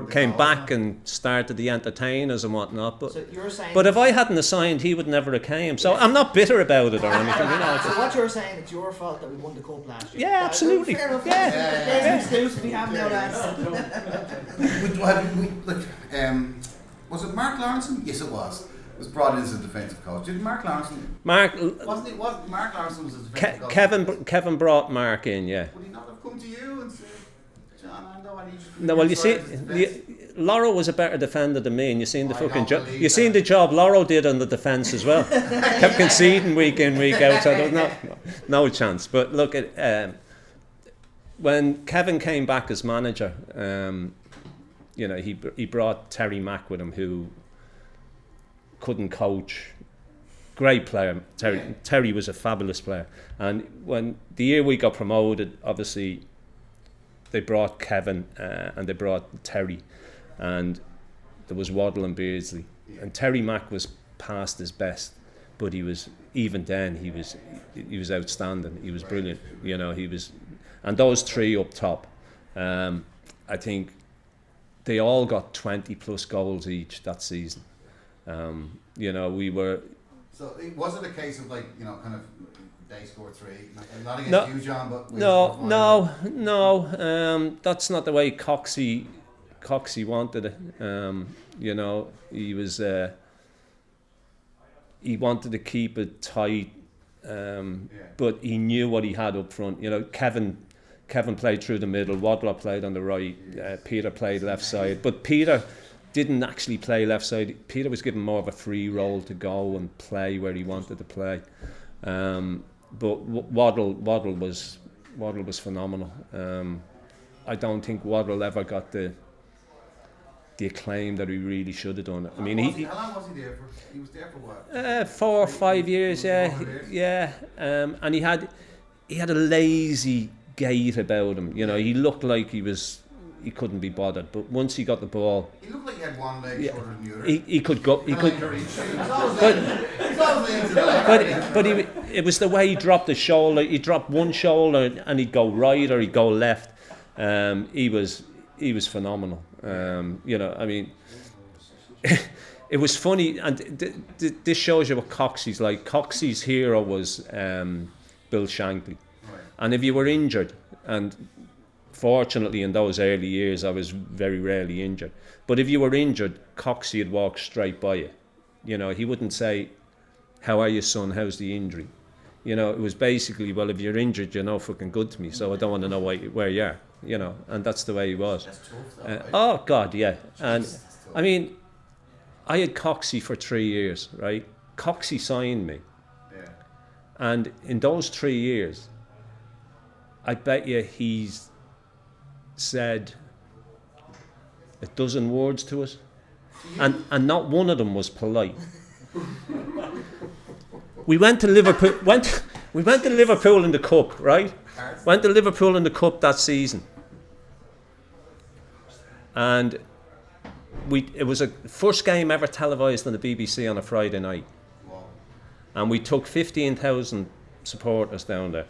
C: came back and started the entertainers and whatnot. But
A: So you're saying.
C: if I hadn't assigned, he would never have came. So I'm not bitter about it or anything.
A: So what you're saying, it's your fault that we won the cup last year?
C: Yeah, absolutely.
A: Fair enough.
C: Yeah.
A: There's an excuse we have now, lads.
B: Was it Mark Lawrenson? Yes, it was. It was brought in as a defensive coach. Did Mark Lawrenson?
C: Mark
B: Mark Lawrenson was a defensive coach.
C: Kevin brought Mark in, yeah.
B: Would he not have come to you and said, John, Ando, I need you to
C: No, well, you see, Loro was a better defender than me, and you seen the fucking job. You seen the job Loro did on the defence as well. Kept conceding week in, week out. So there's no chance. But look, when Kevin came back as manager, he brought Terry Mack with him, who couldn't coach great player. Terry was a fabulous player. And when the year we got promoted, obviously they brought Kevin and they brought Terry, and there was Waddle and Beardsley. And Terry Mack was past his best, but he was, even then, he was outstanding. He was brilliant. You know, he was, and those three up top, I think they all got 20 plus goals each that season. You know, we were.
B: So was it a case of like, you know, kind of they scored 3, not against you, John, but
C: no, that's not the way Coxie wanted it. You know, he was he wanted to keep it tight, but he knew what he had up front. You know, Kevin played through the middle, Waddler played on the right, Peter played left side, but Peter didn't actually play left side. Peter was given more of a free role to go and play where he wanted to play. But Waddle was phenomenal. I don't think Waddle ever got the acclaim that he really should have done. I mean,
B: how long was he there for? He was there for what?
C: 4 or 5 years, yeah. And he had a lazy gait about him. You know, he looked like he couldn't be bothered. But once he got the ball,
B: he looked like he had one leg shorter than the other.
C: He could go. He could. But it was the way he dropped the shoulder. He dropped one shoulder and he'd go right or he'd go left. He was phenomenal. You know, I mean, it was funny, and this shows you what Coxie's like. Coxie's hero was Bill Shankly, and if you were injured, and fortunately in those early years I was very rarely injured, but if you were injured, Coxie would walk straight by you. You know, he wouldn't say, "How are you, son? How's the injury?" You know, it was basically, "Well, if you're injured, you're no fucking good to me, so I don't want to know where you are." You know, and that's the way he was.
B: That's tough, though, right?
C: Oh God, yeah. And I mean, I had Coxie for 3 years, right? Coxie signed me, and in those 3 years, I bet you he's said a dozen words to us, and not one of them was polite. We went to Liverpool. We went to Liverpool in the cup, right? Went to Liverpool in the cup that season, and it was a first game ever televised on the BBC on a Friday night, and we took 15,000 supporters down there,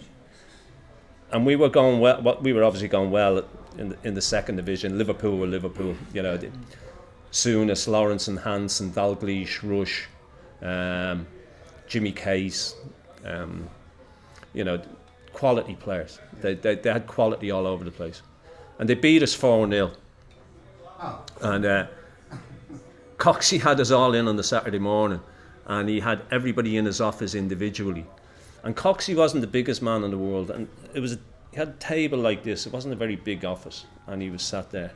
C: and we were going well. We were obviously going well in the second division. Liverpool were Liverpool, you know. Souness, Lawrenson, Hansen, Dalglish, Rush, Jimmy Case, you know, quality players. They had quality all over the place, and they beat us 4-0. And Coxie had us all in on the Saturday morning, and he had everybody in his office individually. And Coxie wasn't the biggest man in the world, and he had a table like this. It wasn't a very big office, and he was sat there.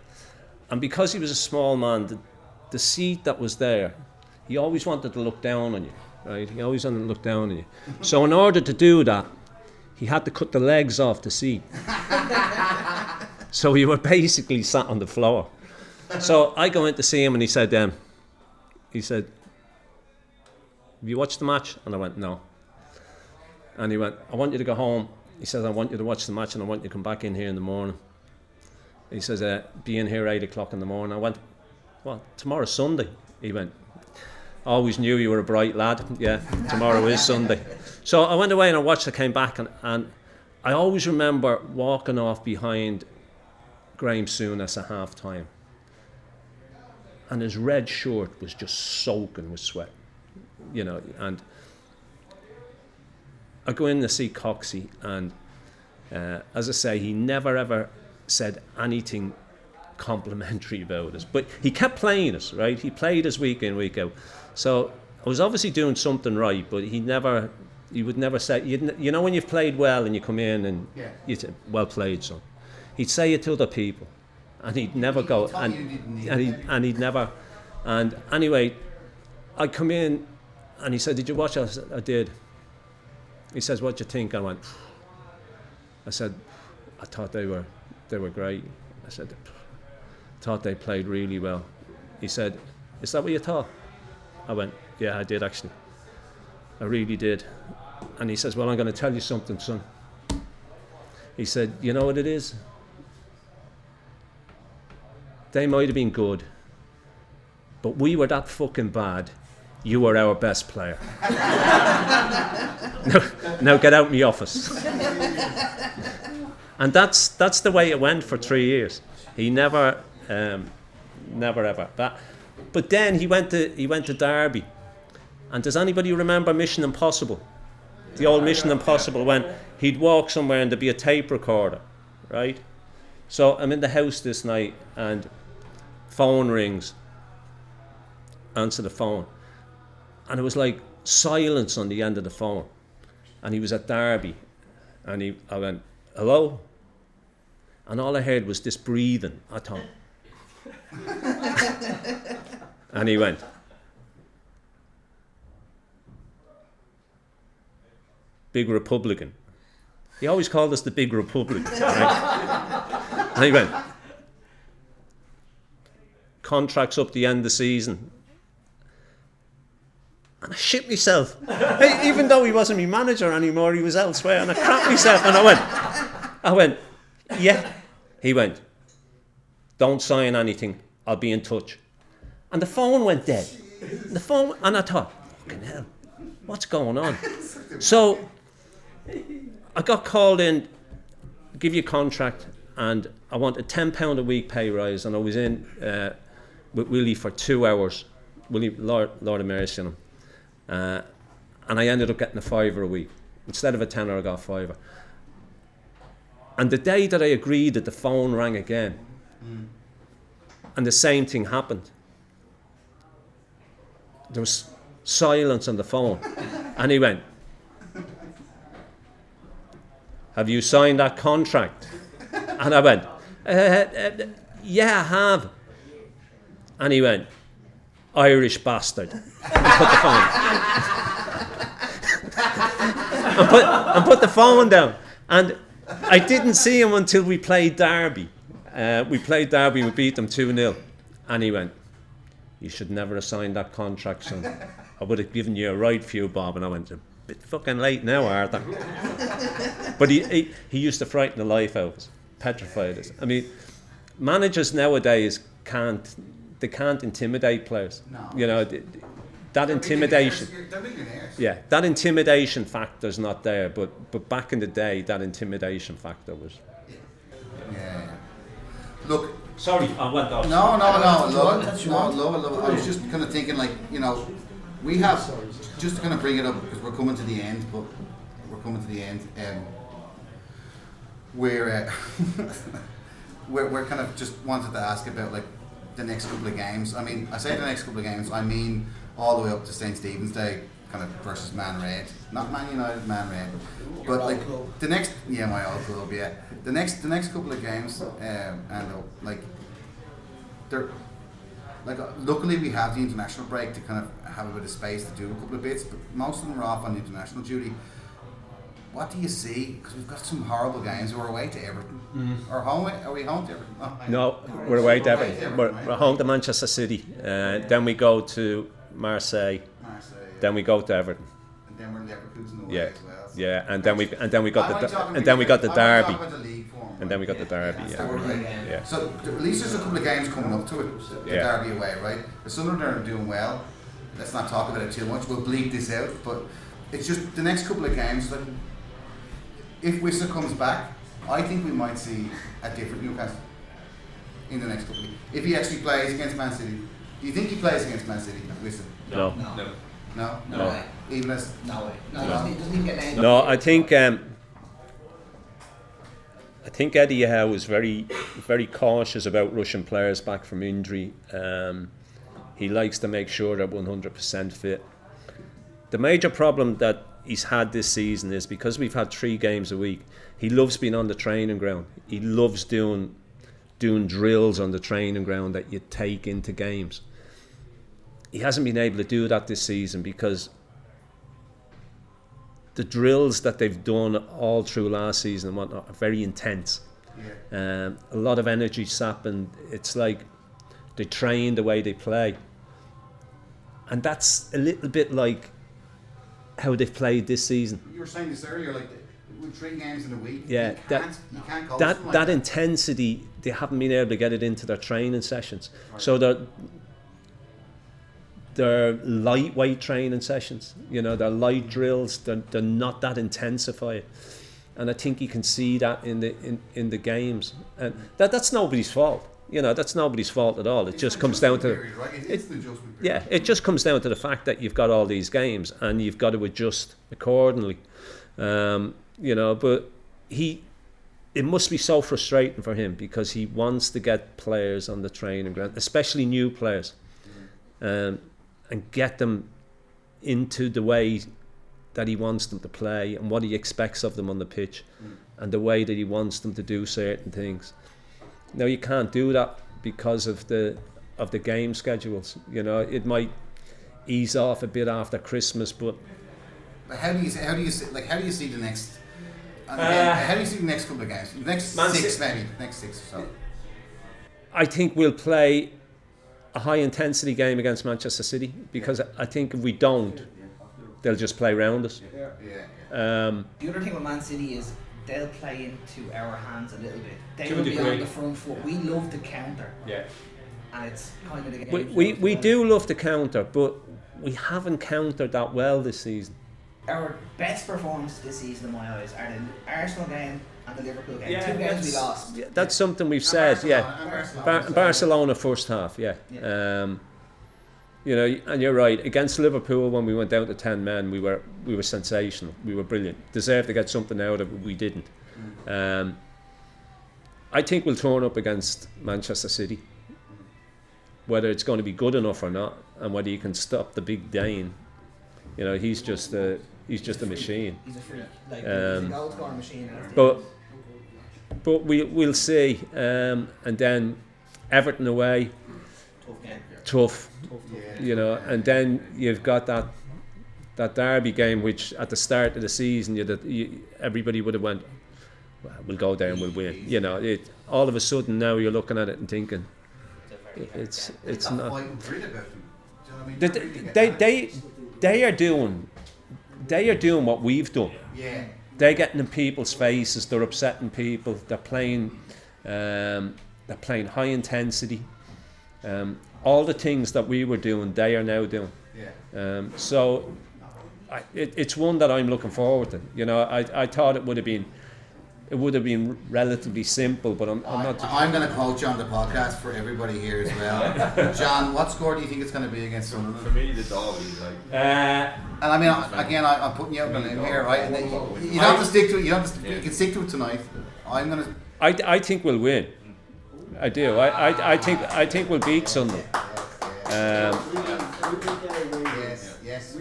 C: And because he was a small man, the seat that was there, he always wanted to look down on you, right? He always wanted to look down on you. So in order to do that, he had to cut the legs off the seat. So we were basically sat on the floor. So I go in to see him, and he said, "Have you watched the match?" And I went, "No." And he went, "I want you to go home." He says, "I want you to watch the match, and I want you to come back in here in the morning." He says, "Be in here 8 o'clock in the morning." I went, "Well, tomorrow's Sunday." He went, "Always knew you were a bright lad. Yeah, tomorrow is Sunday." So I went away and I watched. I came back, and I always remember walking off behind Graham Souness at half time, and his red shirt was just soaking with sweat, you know. And I go in to see Coxie, and as I say, he never ever said anything complimentary about us, but he kept playing us, right? He played us week in, week out. So I was obviously doing something right, but he would never say, you know, when you've played well and you come in and you say, "Well played, son." He'd say it to other people, and he'd never go, and he'd never. And anyway, I come in, and he said, "Did you watch?" I said, "I did." He says, "What do you think?" I said, "I thought they were great." I said, "I thought they played really well." He said, "Is that what you thought?" I went, "Yeah, I did actually." I really did. And he says, well, I'm going to tell you something, son. He said, you know what it is? They might have been good, but we were that fucking bad. You were our best player. now get out of my office. And that's the way it went for 3 years. He never ever. But then he went to Derby. And does anybody remember Mission Impossible? The old Mission Impossible, when he'd walk somewhere and there'd be a tape recorder, right? So I'm in the house this night and phone rings. Answer the phone. And it was like silence on the end of the phone. And he was at Derby. And I went, hello? And all I heard was this breathing. I thought. And he went. Big Republican. He always called us the Big Republican. Right? And he went. Contracts up the end of the season. And I shit myself. Even though he wasn't my manager anymore, he was elsewhere. And I crapped myself. And I went, yeah. He went, don't sign anything. I'll be in touch. And the phone went dead. And I thought, fucking hell, what's going on? So I got called in, give you a contract, and I want a £10 a week pay rise. And I was in with Willie for 2 hours. Willie, Lord of mercy on him. And I ended up getting a £5 a week. Instead of a tenner, I got a £5. And the day that I agreed that the phone rang again, and the same thing happened. There was silence on the phone. And he went, have you signed that contract? And I went, yeah, I have. And he went, Irish bastard. And put the phone and put the phone down. And I didn't see him until we played Derby. We beat them 2-0. And he went, you should never have signed that contract, son. I would have given you a right few, Bob. And I went, a bit fucking late now, Arthur. But he used to frighten the life out of us, petrified us. I mean, managers nowadays can't intimidate players.
B: No.
C: You know, that intimidation.
B: They're millionaires.
C: Yeah, that intimidation factor's not there. But back in the day, that intimidation factor was.
B: Yeah. Look.
C: Sorry, I went off.
B: No. Love. I was just kind of thinking, like, you know, we have, just to kind of bring it up because we're coming to the end, we're kind of just wanted to ask about like the next couple of games. I mean, I say the next couple of games, I mean all the way up to St. Stephen's Day, kind of versus Man Red, not Man United, Man Red. But like the next, my old club, yeah. The next couple of games, and like they're like luckily we have the international break to kind of have a bit of space to do a couple of bits, but most of them are off on international duty. What do you see? Because we've got some horrible games. We're away to Everton. Are we home to Everton?
C: No, we're away to Everton. We're home to Manchester City. Then we go to Marseille. Then we go to Everton.
B: And then we're Leverkusen away as well. So
C: Yeah, and then we got the derby. And then we got the derby. Yeah.
B: So at least there's a couple of games coming up to it. The derby away, right? The Sunderland are doing well. Let's not talk about it too much. We'll bleed this out, but it's just the next couple of games. Like, if Whistler comes back, I think we might see a different Newcastle in the next couple of games. If he actually plays against Man City, do you think he plays against Man City, Whistler? No. Even as
A: No way. Doesn't even get named.
C: No, I think Eddie Howe was very, very cautious about rushing players back from injury. He likes to make sure they're 100% fit. The major problem that he's had this season is because we've had 3 games a week, he loves being on the training ground. He loves doing drills on the training ground that you take into games. He hasn't been able to do that this season because the drills that they've done all through last season and whatnot are very intense. A lot of energy sap, and it's like they train the way they play. And that's a little bit like how they've played this season.
B: You were saying this earlier, like with 3 games in a week.
C: Yeah,
B: you can't coach them like
C: that intensity, they haven't been able to get it into their training sessions. Right. So they're lightweight training sessions. You know, they're light drills. They're not that intensified, and I think you can see that in the games. And that's nobody's fault. You know, that's nobody's fault at all. It just comes down to
B: period, right? It's the adjustment period.
C: Yeah, it just comes down to the fact that you've got all these games and you've got to adjust accordingly. You know, but it must be so frustrating for him because he wants to get players on the training ground, especially new players, and get them into the way that he wants them to play and what he expects of them on the pitch, and the way that he wants them to do certain things. Now you can't do that because of the game schedules. You know, it might ease off a bit after Christmas, but
B: how do you see the next? How do you see the next couple of games? The next 6 maybe. Next 6 or so.
C: I think we'll play a high intensity game against Manchester City because I think if we don't, they'll just play around us.
A: The other thing with Man City is they'll play into our hands a little bit. They will be on the front foot. We love to counter. Yeah. And it's kind of the game.
C: We do love to counter, but we haven't countered that well this season.
A: Our best performance this season, in my eyes, are the Arsenal game and the Liverpool game. 2 games we lost.
C: Yeah, that's something we've said. Barcelona first half. Yeah. You know, and you're right. Against Liverpool, when we went down to 10 men, we were sensational. We were brilliant. Deserved to get something out of it. We didn't. I think we'll turn up against Manchester City. Whether it's going to be good enough or not, and whether you can stop the big Dane. You know, he's just a machine.
A: He's a freak. Like, he's a goal scoring machine.
C: But we'll see. And then Everton away. Tough. You know, and then you've got that derby game, which at the start of the season, everybody would have went, well, we'll go there and we'll win. You know, all of a sudden now you're looking at it and thinking, it's not. They are doing what we've done.
B: Yeah.
C: They're getting in people's faces. They're upsetting people. They're playing high intensity. All the things that we were doing, they are now doing. Yeah. So it's one that I'm looking forward to. You know, I thought it would have been relatively simple, but I'm not.
B: I'm going to quote you on the podcast for everybody here as well. John, what score do you think it's going to be against Sunderland?
E: For me, the derby, like.
B: And I mean, again, I'm putting you out on a limb here, right? And you don't have to stick to it. You can stick to it tonight. I'm going to.
C: I think we'll win. I do. I think we'll beat Sunderland.
B: Yes.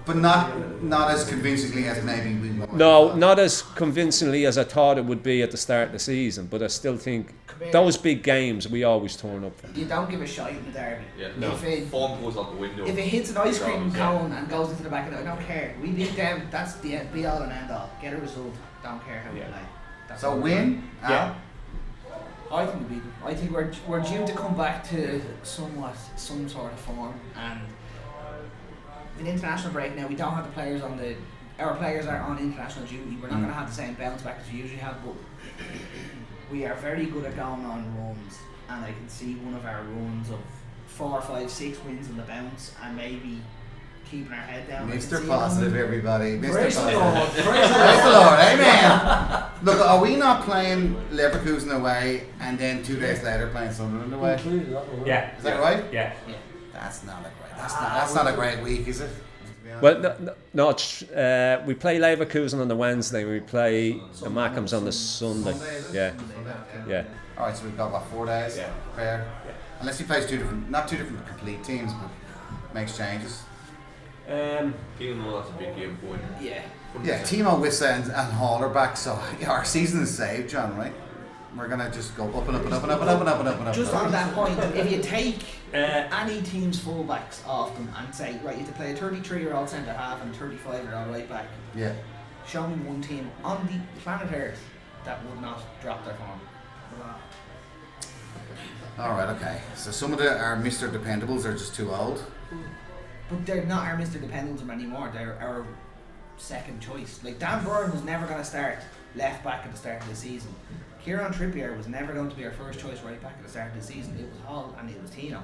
B: But not as convincingly as maybe we want.
C: No, not as convincingly as I thought it would be at the start of the season. But I still think those big games we always turn up for.
A: You don't give a shot in the derby.
E: Yeah, no. Form goes out the window.
A: If it hits an ice cream cone and goes into the back of it, I don't care. We beat them. That's the be all and end all. Get a result. Don't care how we play.
B: So win.
C: Yeah.
A: I think we beat them. I think we're due to come back to some sort of form, and with international break now we don't have the players our players are on international duty. We're not going to have the same bounce back as we usually have, but we are very good at going on runs, and I can see one of our runs of 4, 5, 6 wins on the bounce, and maybe keeping our head down.
B: Mr. Positive, everybody. Mr.
A: Praise
B: Positive.
A: the Lord.
B: Praise the Lord. Amen. Look, are we not playing Leverkusen away and then 2 days later playing Sunderland away?
C: Yeah.
B: Is that right?
C: Yeah.
B: That's not a great. That's not a great week, is it?
C: Well, no. We play Leverkusen on the Wednesday. We play the Mackhams on the Sunday. Yeah.
B: All right, so we've got 4 days.
C: Yeah.
B: Fair. Yeah. Unless he plays not two different complete teams, but makes changes.
E: Timo, that's a big game point.
A: Yeah.
B: Yeah, Timo, Wissa and Hall are back, so our season is saved, John, right? We're going to just go up and up and up and up and up and up and up and up.
A: Just on that point, if you take any team's fullbacks off them and say, right, you have to play a 33-year-old centre half and a 35-year-old right back.
B: Yeah.
A: Show me one team on the planet Earth that would not drop their form.
B: All right, okay. So some of our Mr. Dependables are just too old.
A: but they're not our Mr. Dependable anymore. They're our second choice. Like Dan Byrne was never going to start left back at the start of the season. Kieran Trippier was never going to be our first choice right back at the start of the season. It was Hall and it was Tino.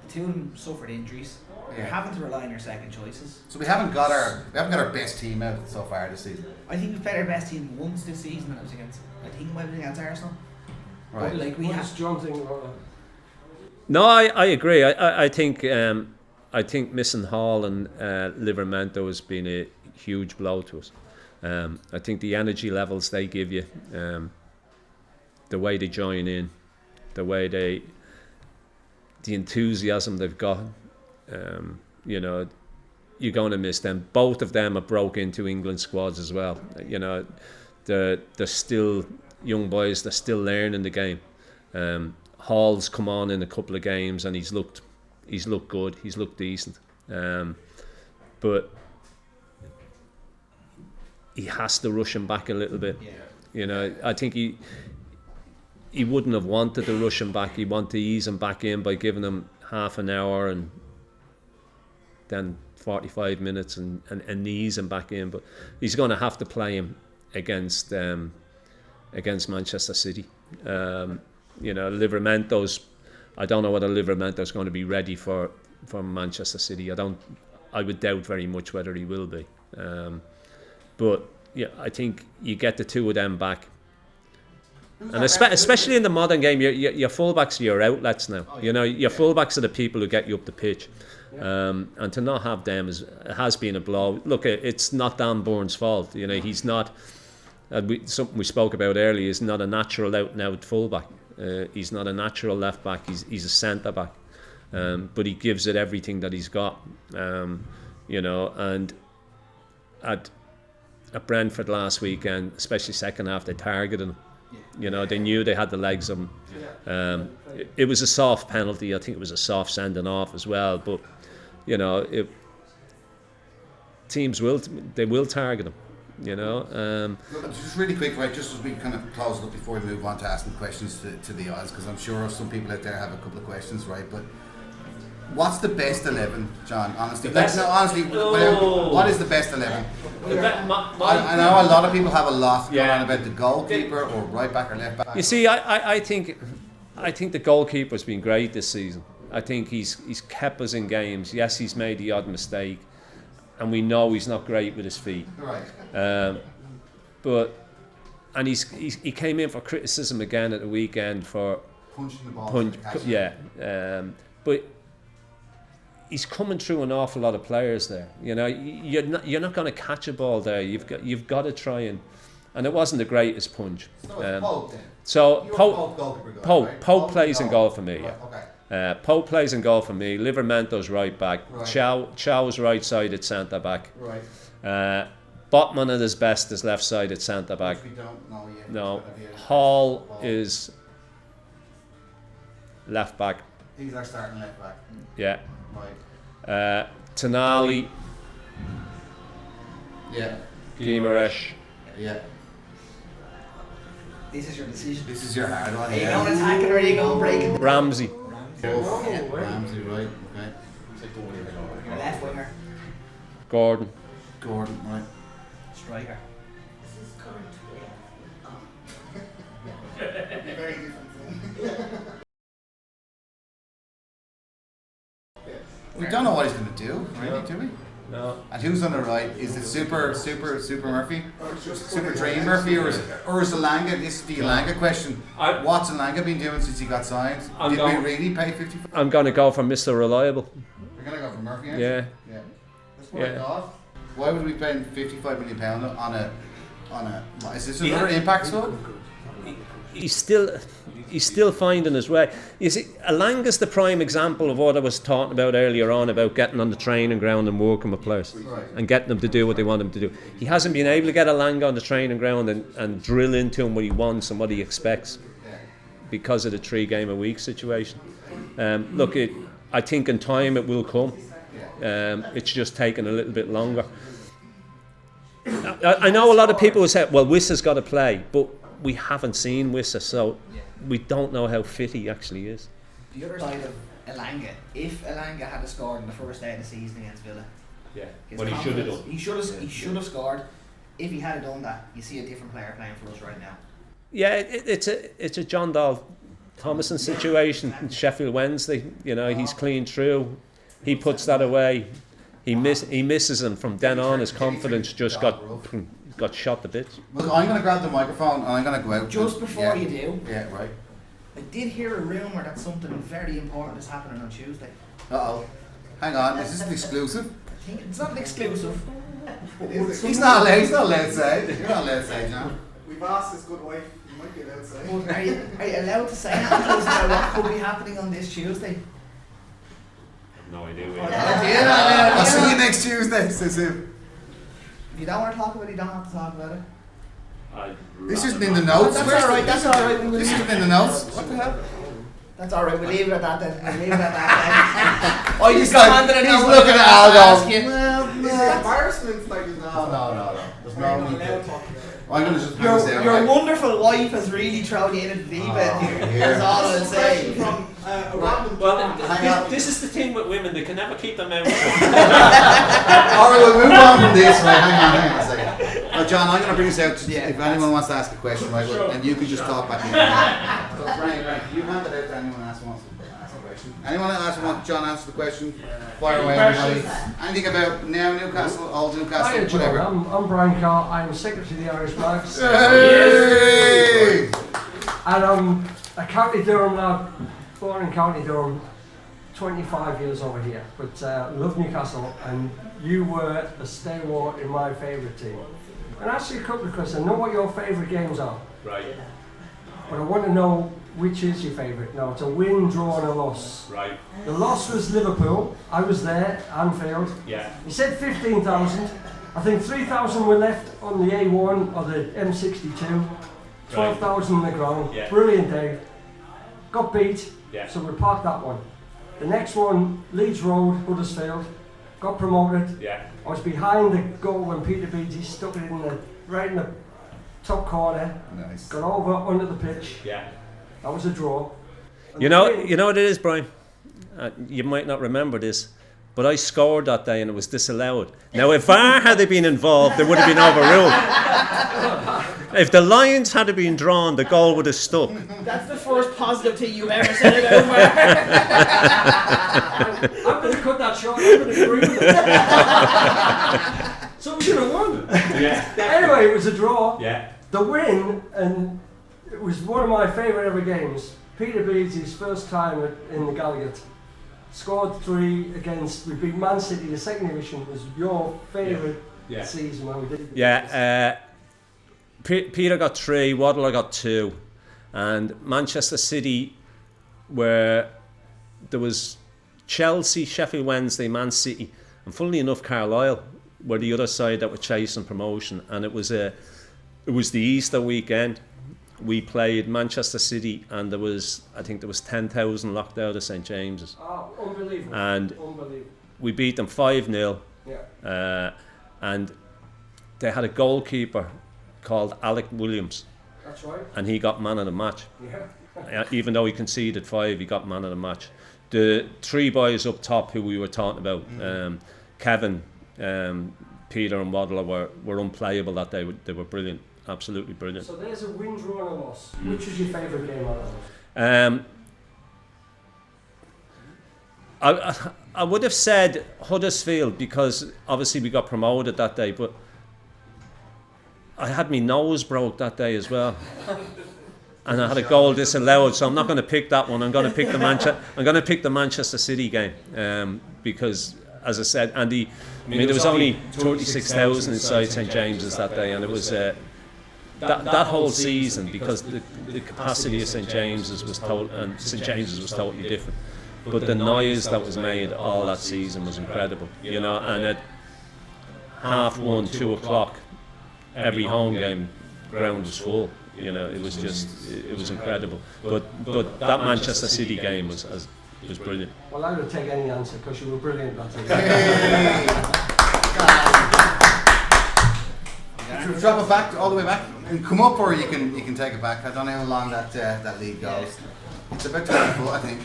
A: The two of them suffered injuries. You're having to rely on your second choices.
B: So we haven't got our best team out so far this season.
A: I think we've played our best team once this season, and it was against. I think it might have been against Arsenal.
B: Right.
A: But like we
F: What
A: have.
F: does John think about that?
C: No, I agree. I think missing Hall and Livramento has been a huge blow to us. I think the energy levels they give you, the way they join in, the enthusiasm they've got, you know, you're going to miss them. Both of them have broke into England squads as well. You know, they're still young boys. They're still learning the game. Hall's come on in a couple of games and he's looked good. He's looked decent, but he has to rush him back a little bit.
A: Yeah.
C: You know, I think he wouldn't have wanted to rush him back. He wanted to ease him back in by giving him half an hour and then 45 minutes and ease him back in. But he's going to have to play him against Manchester City. You know, Livramento's. I don't know whether Livramento's going to be ready for Manchester City. I would doubt very much whether he will be. But yeah, I think you get the two of them back. And especially in the modern game, your fullbacks are your outlets now. You know, your fullbacks are the people who get you up the pitch. And to not have them has been a blow. Look, it's not Dan Byrne's fault. You know, he's not. Something we spoke about earlier. He's not a natural out-and-out fullback. He's not a natural left back. He's a centre back. But he gives it everything that he's got. You know, and at Brentford last weekend, especially second half, they targeted him. You know, they knew they had the legs of him. It was a soft penalty. I think it was a soft sending off as well. But you know, teams will target him. You know.
B: Just really quick, right? Just as we kind of close it up before we move on to asking questions to the odds, because I'm sure some people out there have a couple of questions, right? But what's the best 11, John? Honestly, what is the best 11? I know a lot of people have a lot going on about the goalkeeper or right back or left back.
C: You see, I think the goalkeeper's been great this season. I think he's kept us in games. Yes, he's made the odd mistake, and we know he's not great with his feet.
B: Right.
C: But he came in for criticism again at the weekend for
B: punching the ball.
C: But he's coming through an awful lot of players there. You know, you're not going to catch a ball there. You've got to try and it wasn't the greatest punch. So Pope plays in goal for me. Yeah.
B: Okay.
C: Pope plays in goal for me. Livramento's right back.
B: Right.
C: Chow's right sided centre back.
B: Right.
C: Botman at his best is left sided centre back.
B: Which we don't know yet.
C: No, Hall is left back.
B: He's our starting left back.
C: Yeah.
B: Right.
C: Tonali,
B: Yeah.
C: Guimaraes.
B: Yeah.
A: This is your decision.
B: This is your hard one.
A: Are you going to attack it or are you going to break it?
C: Ramsey.
B: Ramsey, right. Okay.
A: Your left winger.
C: Gordon.
B: Gordon, right.
A: Striker.
D: Very different.
B: We don't know what he's going to do, really, do we?
C: No.
B: And who's on the right? Is it Super Murphy? Super Dream Murphy? Or is Elanga? This is the Elanga question. What's Elanga been doing since he got signed? Did we really pay 55?
C: I'm going to go for Mr. Reliable.
B: We're going to go for Murphy,
C: Yeah.
B: Yeah. That's what I thought. Why would we spend £55 million on a is this another impact sub?
C: He's still finding his way. You see, Elanga's the prime example of what I was talking about earlier on about getting on the training ground and working with players and getting them to do what they want them to do. He hasn't been able to get Elanga on the training ground and drill into him what he wants and what he expects because of the 3 game a week situation. Look, I think in time it will come. It's just taking a little bit longer. I know a lot of people will say, well, Wissa's got to play, but we haven't seen Wissa, so we don't know how fit he actually is.
A: The other side of Elanga. If Elanga had scored in the first day of the season against Villa,
C: Well, he should have done.
A: He should have scored. If he had done that, you see a different player playing for us right now.
C: Yeah, it's a John Dahl Thomason situation in Sheffield Wednesday. You know, he's clean through. He puts that away. He misses him from then on. His confidence just got shot to bits.
B: Well, I'm going to grab the microphone and I'm going to go out.
A: Just before you do,
B: right.
A: I did hear a rumour that something very important is happening on Tuesday.
B: Hang on, is this an exclusive?
A: I think it's not an exclusive.
B: He's not allowed to say. You're not allowed to say, John.
D: We've asked his good wife, you might be allowed to say.
A: But are you allowed to say anything to us about what could be happening on this Tuesday?
E: No idea.
B: I'll see you next Tuesday, says him.
A: If you don't want to talk about it, you don't have to talk about it.
B: This isn't in the notes.
A: That's alright, that's alright.
B: This isn't in the notes. What the hell?
A: That's alright, we'll leave it at that then. We'll leave it at that then.
B: He's looking at Aldo.
D: Is it embarrassment? Like,
B: No. There's no need to. I'm going to just
A: Your wonderful wife has really thrown you into the deep end here. That's all I'll say.
D: From a random
C: Well, this is the thing with women, they can never keep them out.
B: Alright, we'll move on from this. Right, hang on a second. Now, John, I'm going to bring this out. If anyone wants to ask a question, right, and you can just talk back in. So, Brian, you hand it out to anyone else who wants to ask a question. Anyone else who wants John answer the question? Fire away, everybody. Anything about now Newcastle, old Newcastle,
F: Hi,
B: whatever.
F: John. I'm Brian Carr. I'm secretary to the Irish Mags.
B: Hey!
F: And I'm a County Durham lad, born in County Durham, 25 years over here. But love Newcastle, and you were a stalwart in my favourite team. And ask you a couple of questions. I know what your favourite games are.
C: Right.
F: But I want to know which is your favourite. Now, it's a win, draw and a loss.
C: Right.
F: The loss was Liverpool. I was there, Anfield.
C: Yeah.
F: He said 15,000. I think 3,000 were left on the A1 or the M62. 12,000 on the ground.
C: Yeah.
F: Brilliant day. Got beat.
C: Yeah.
F: So we parked that one. The next one, Leeds Road, Huddersfield. Got promoted.
C: Yeah.
F: I was behind the goal when Peter Beattie stuck it right in the top corner.
B: Nice.
F: Got over under the pitch.
C: Yeah.
F: That was a draw. And
C: You
F: the
C: know
F: win-
C: what it is, Brian? You might not remember this, but I scored that day and it was disallowed. Now, if VAR had been involved, it would have been overruled. If the lines had been drawn, the goal would have stuck.
A: That's the first positive thing you've ever said about
F: I'm going to cut that short. I'm going to agree with it. So we should have won.
C: Yeah.
F: Anyway, it was a draw.
C: Yeah.
F: The win, and it was one of my favourite ever games. Peter Beattie's first time in the Gallagher. Scored 3 against, we beat Man City, the second division. Was your favourite
C: Yeah.
F: season when we did it?
C: Yeah. Peter got 3, Waddler got 2, and Manchester City, where there was Chelsea, Sheffield Wednesday, Man City, and funnily enough, Carlisle were the other side that were chasing promotion, and it was the Easter weekend. We played Manchester City, and I think there was 10,000 locked out of St James's,
F: Oh, unbelievable.
C: and
F: Unbelievable.
C: we beat them 5-0.
F: Yeah.
C: And they had a goalkeeper called Alec Williams,
F: That's right.
C: and he got man of the match.
F: Yeah.
C: Even though he conceded 5, he got man of the match. The 3 boys up top who we were talking about, Kevin, Peter and Waddler were unplayable that day. They were brilliant, absolutely brilliant.
F: So there's a win, draw and a loss. Which was your favourite game out of those?
C: I would have said Huddersfield because obviously we got promoted that day, but I had my nose broke that day as well, and I had a goal disallowed. So I'm not going to pick that one. I'm going to pick the Manchester City game because, as I said, Andy, there was only 36,000 inside St James's that day, and it was that whole season because the capacity of St James's was totally different. But the noise that was made all that season was incredible, you know. And at 1:30, 2 o'clock, every home game ground was full. You know, it was incredible. But that Manchester City game was brilliant.
F: Well, I would take any answer because you were brilliant that day.
B: Should we drop it back all the way back? You can come up or you can take it back. I don't know how long that lead goes. It's about 20 foot, I think.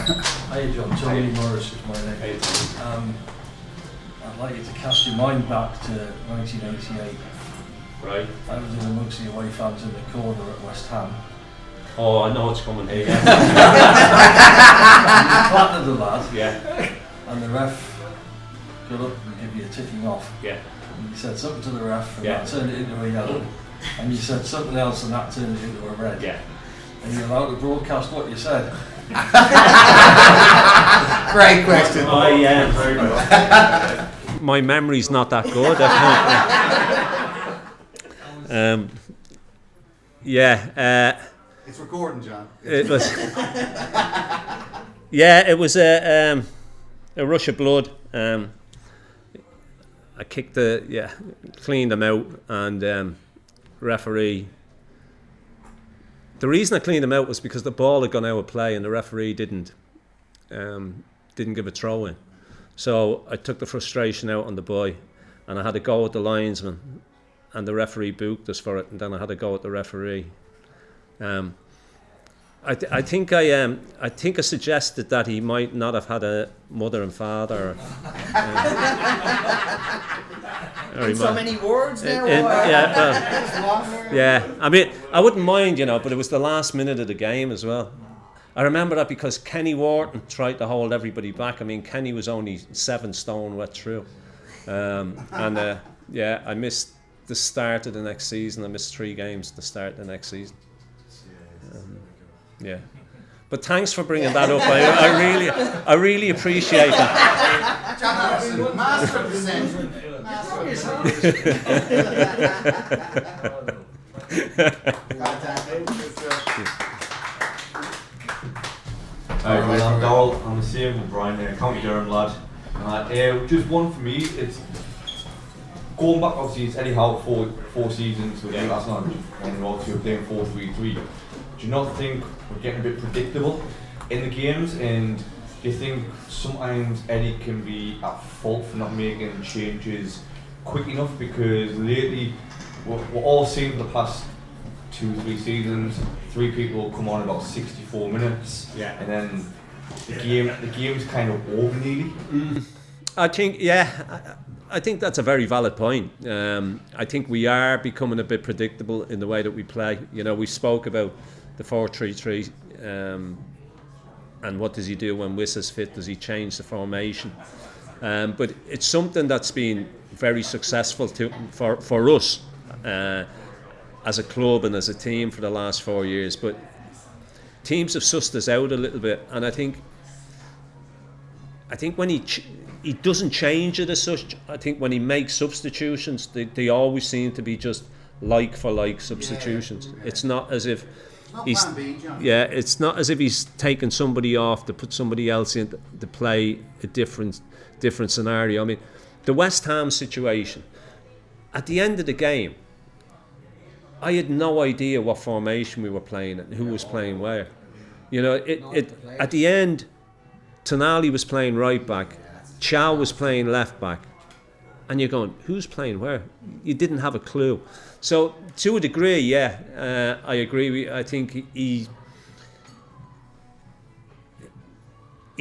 G: Hey John, Tony Morris is my name.
E: Hey, Tony.
G: I'd like you to cast your mind back to 1988.
E: Right.
G: I was in amongst the away fans in the corner at West Ham.
E: Oh, I know what's coming here.
G: You flattered the lad,
E: Yeah.
G: and the ref got up and gave you a ticking off.
E: Yeah.
G: And you said something to the ref, and
E: Yeah.
G: that turned it into a yellow. And you said something else, and that turned it into a red.
E: Yeah.
G: And you're allowed to broadcast what you said.
B: Great question.
E: Oh, yeah. Very good.
C: My memory's not that good.
B: It's recording, John.
C: It was. Yeah, it was a rush of blood. I kicked cleaned them out, and referee. The reason I cleaned them out was because the ball had gone out of play, and the referee didn't give a throw in. So I took the frustration out on the boy, and I had a go at the linesman, and the referee booked us for it, and then I had a go at the referee. I think I suggested that he might not have had a mother and father.
A: In so many words now.
C: Yeah. I mean, I wouldn't mind, but it was the last minute of the game as well. I remember that because Kenny Wharton tried to hold everybody back. I mean, Kenny was only 7 stone wet through. I missed the start of the next season. I missed 3 games to start the next season. Yeah. But thanks for bringing that up. I really appreciate that.
B: John Allison, master of the century.
H: Hi everyone, I'm Darrell. I'm the same with Brian, County Durham lad. Just one for me, it's going back, obviously it's anyhow 4 seasons with Newcastle and obviously we're playing 4-3-3. Do you not think we're getting a bit predictable in the games, and do you think sometimes Eddie can be at fault for not making changes quick enough? Because lately we're all seeing for the past 2-3 seasons, 3 people will come on about 64 minutes, and then the game's kind of over nearly.
C: I think that's a very valid point. I think we are becoming a bit predictable in the way that we play. We spoke about the 4-3-3, and what does he do when Wiss is fit? Does he change the formation? But it's something that's been very successful for us as a club and as a team for the last 4 years. But teams have sussed us out a little bit, and I think when he doesn't change it as such. I think when he makes substitutions, they always seem to be just like for like substitutions. It's not as if it's not as if he's taken somebody off to put somebody else in to play a different scenario. I mean, the West Ham situation, at the end of the game, I had no idea what formation we were playing and who was playing where. At the end, Tonali was playing right back, Chow was playing left back, and you're going, who's playing where? You didn't have a clue. So to a degree, I agree. I think he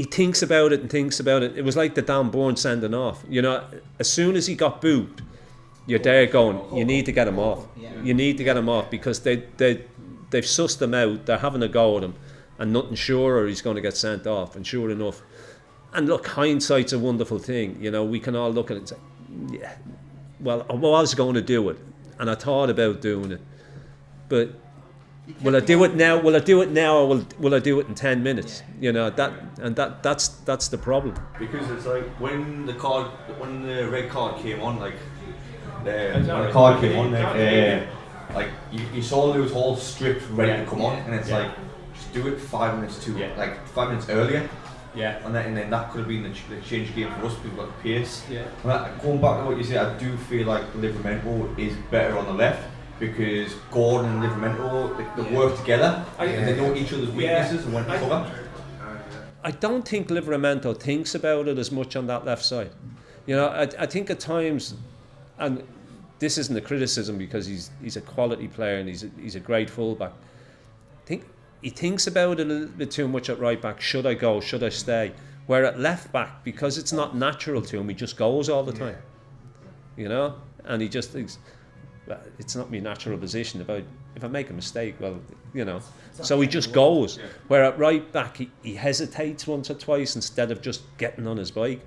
C: thinks about it. It was like the Dan Bourne sending off. As soon as he got booked, you're there going, you need to get him off. You need to get him off because they've sussed him out. They're having a go at him, and nothing surer he's going to get sent off. And sure enough, and look, hindsight's a wonderful thing. We can all look at it and say, yeah, well, I was going to do it, and I thought about doing it, but will I do it now? Will I do it now, or will I do it in 10 minutes? That's the problem.
H: Because it's like when the red card came on, you saw those whole strips ready to come on, and it's like, just do it 5 minutes 5 minutes earlier. Yeah, and then that could have been the change game for us. We've got the pace. Yeah. Going back to what you said, I do feel like Livramento is better on the left because Gordon and Livramento they work together and they know each other's weaknesses and when to cover.
C: I don't think Livramento thinks about it as much on that left side. I think at times, and this isn't a criticism because he's a quality player and he's a great fullback. I think he thinks about it a little bit too much at right back. Should I go? Should I stay? Where at left back, because it's not natural to him, he just goes all the time. You know, and he just thinks, well, it's not my natural position. If I make a mistake, well, you know. So he just goes. Where at right back, he hesitates once or twice instead of just getting on his bike.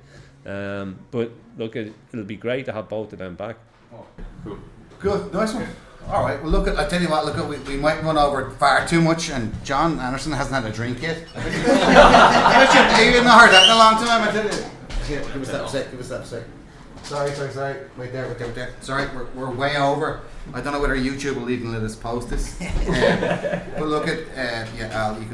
C: But look, it'll be great to have both of them back.
H: Oh, cool.
B: Good, nice one. All right, well, I tell you what, we might run over far too much, and John Anderson hasn't had a drink yet. I bet you haven't heard that in a long time, I tell you. Yeah, give us that sec. Sorry. Wait there. Sorry, we're way over. I don't know whether YouTube will even let us post this. But look at, Al, you can...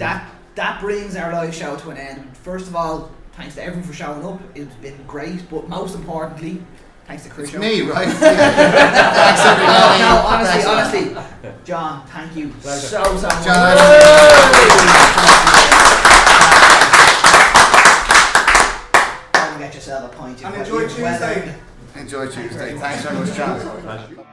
A: That brings our live show to an end. First of all, thanks to everyone for showing up. It's been great, but most importantly, thanks to Chris.
B: Me, right? Thanks, everybody.
A: No, honestly, John, thank you so much.
B: John.
A: Go and get yourself a pint.
D: And enjoy Tuesday.
B: Enjoy Tuesday. Thanks very much, John.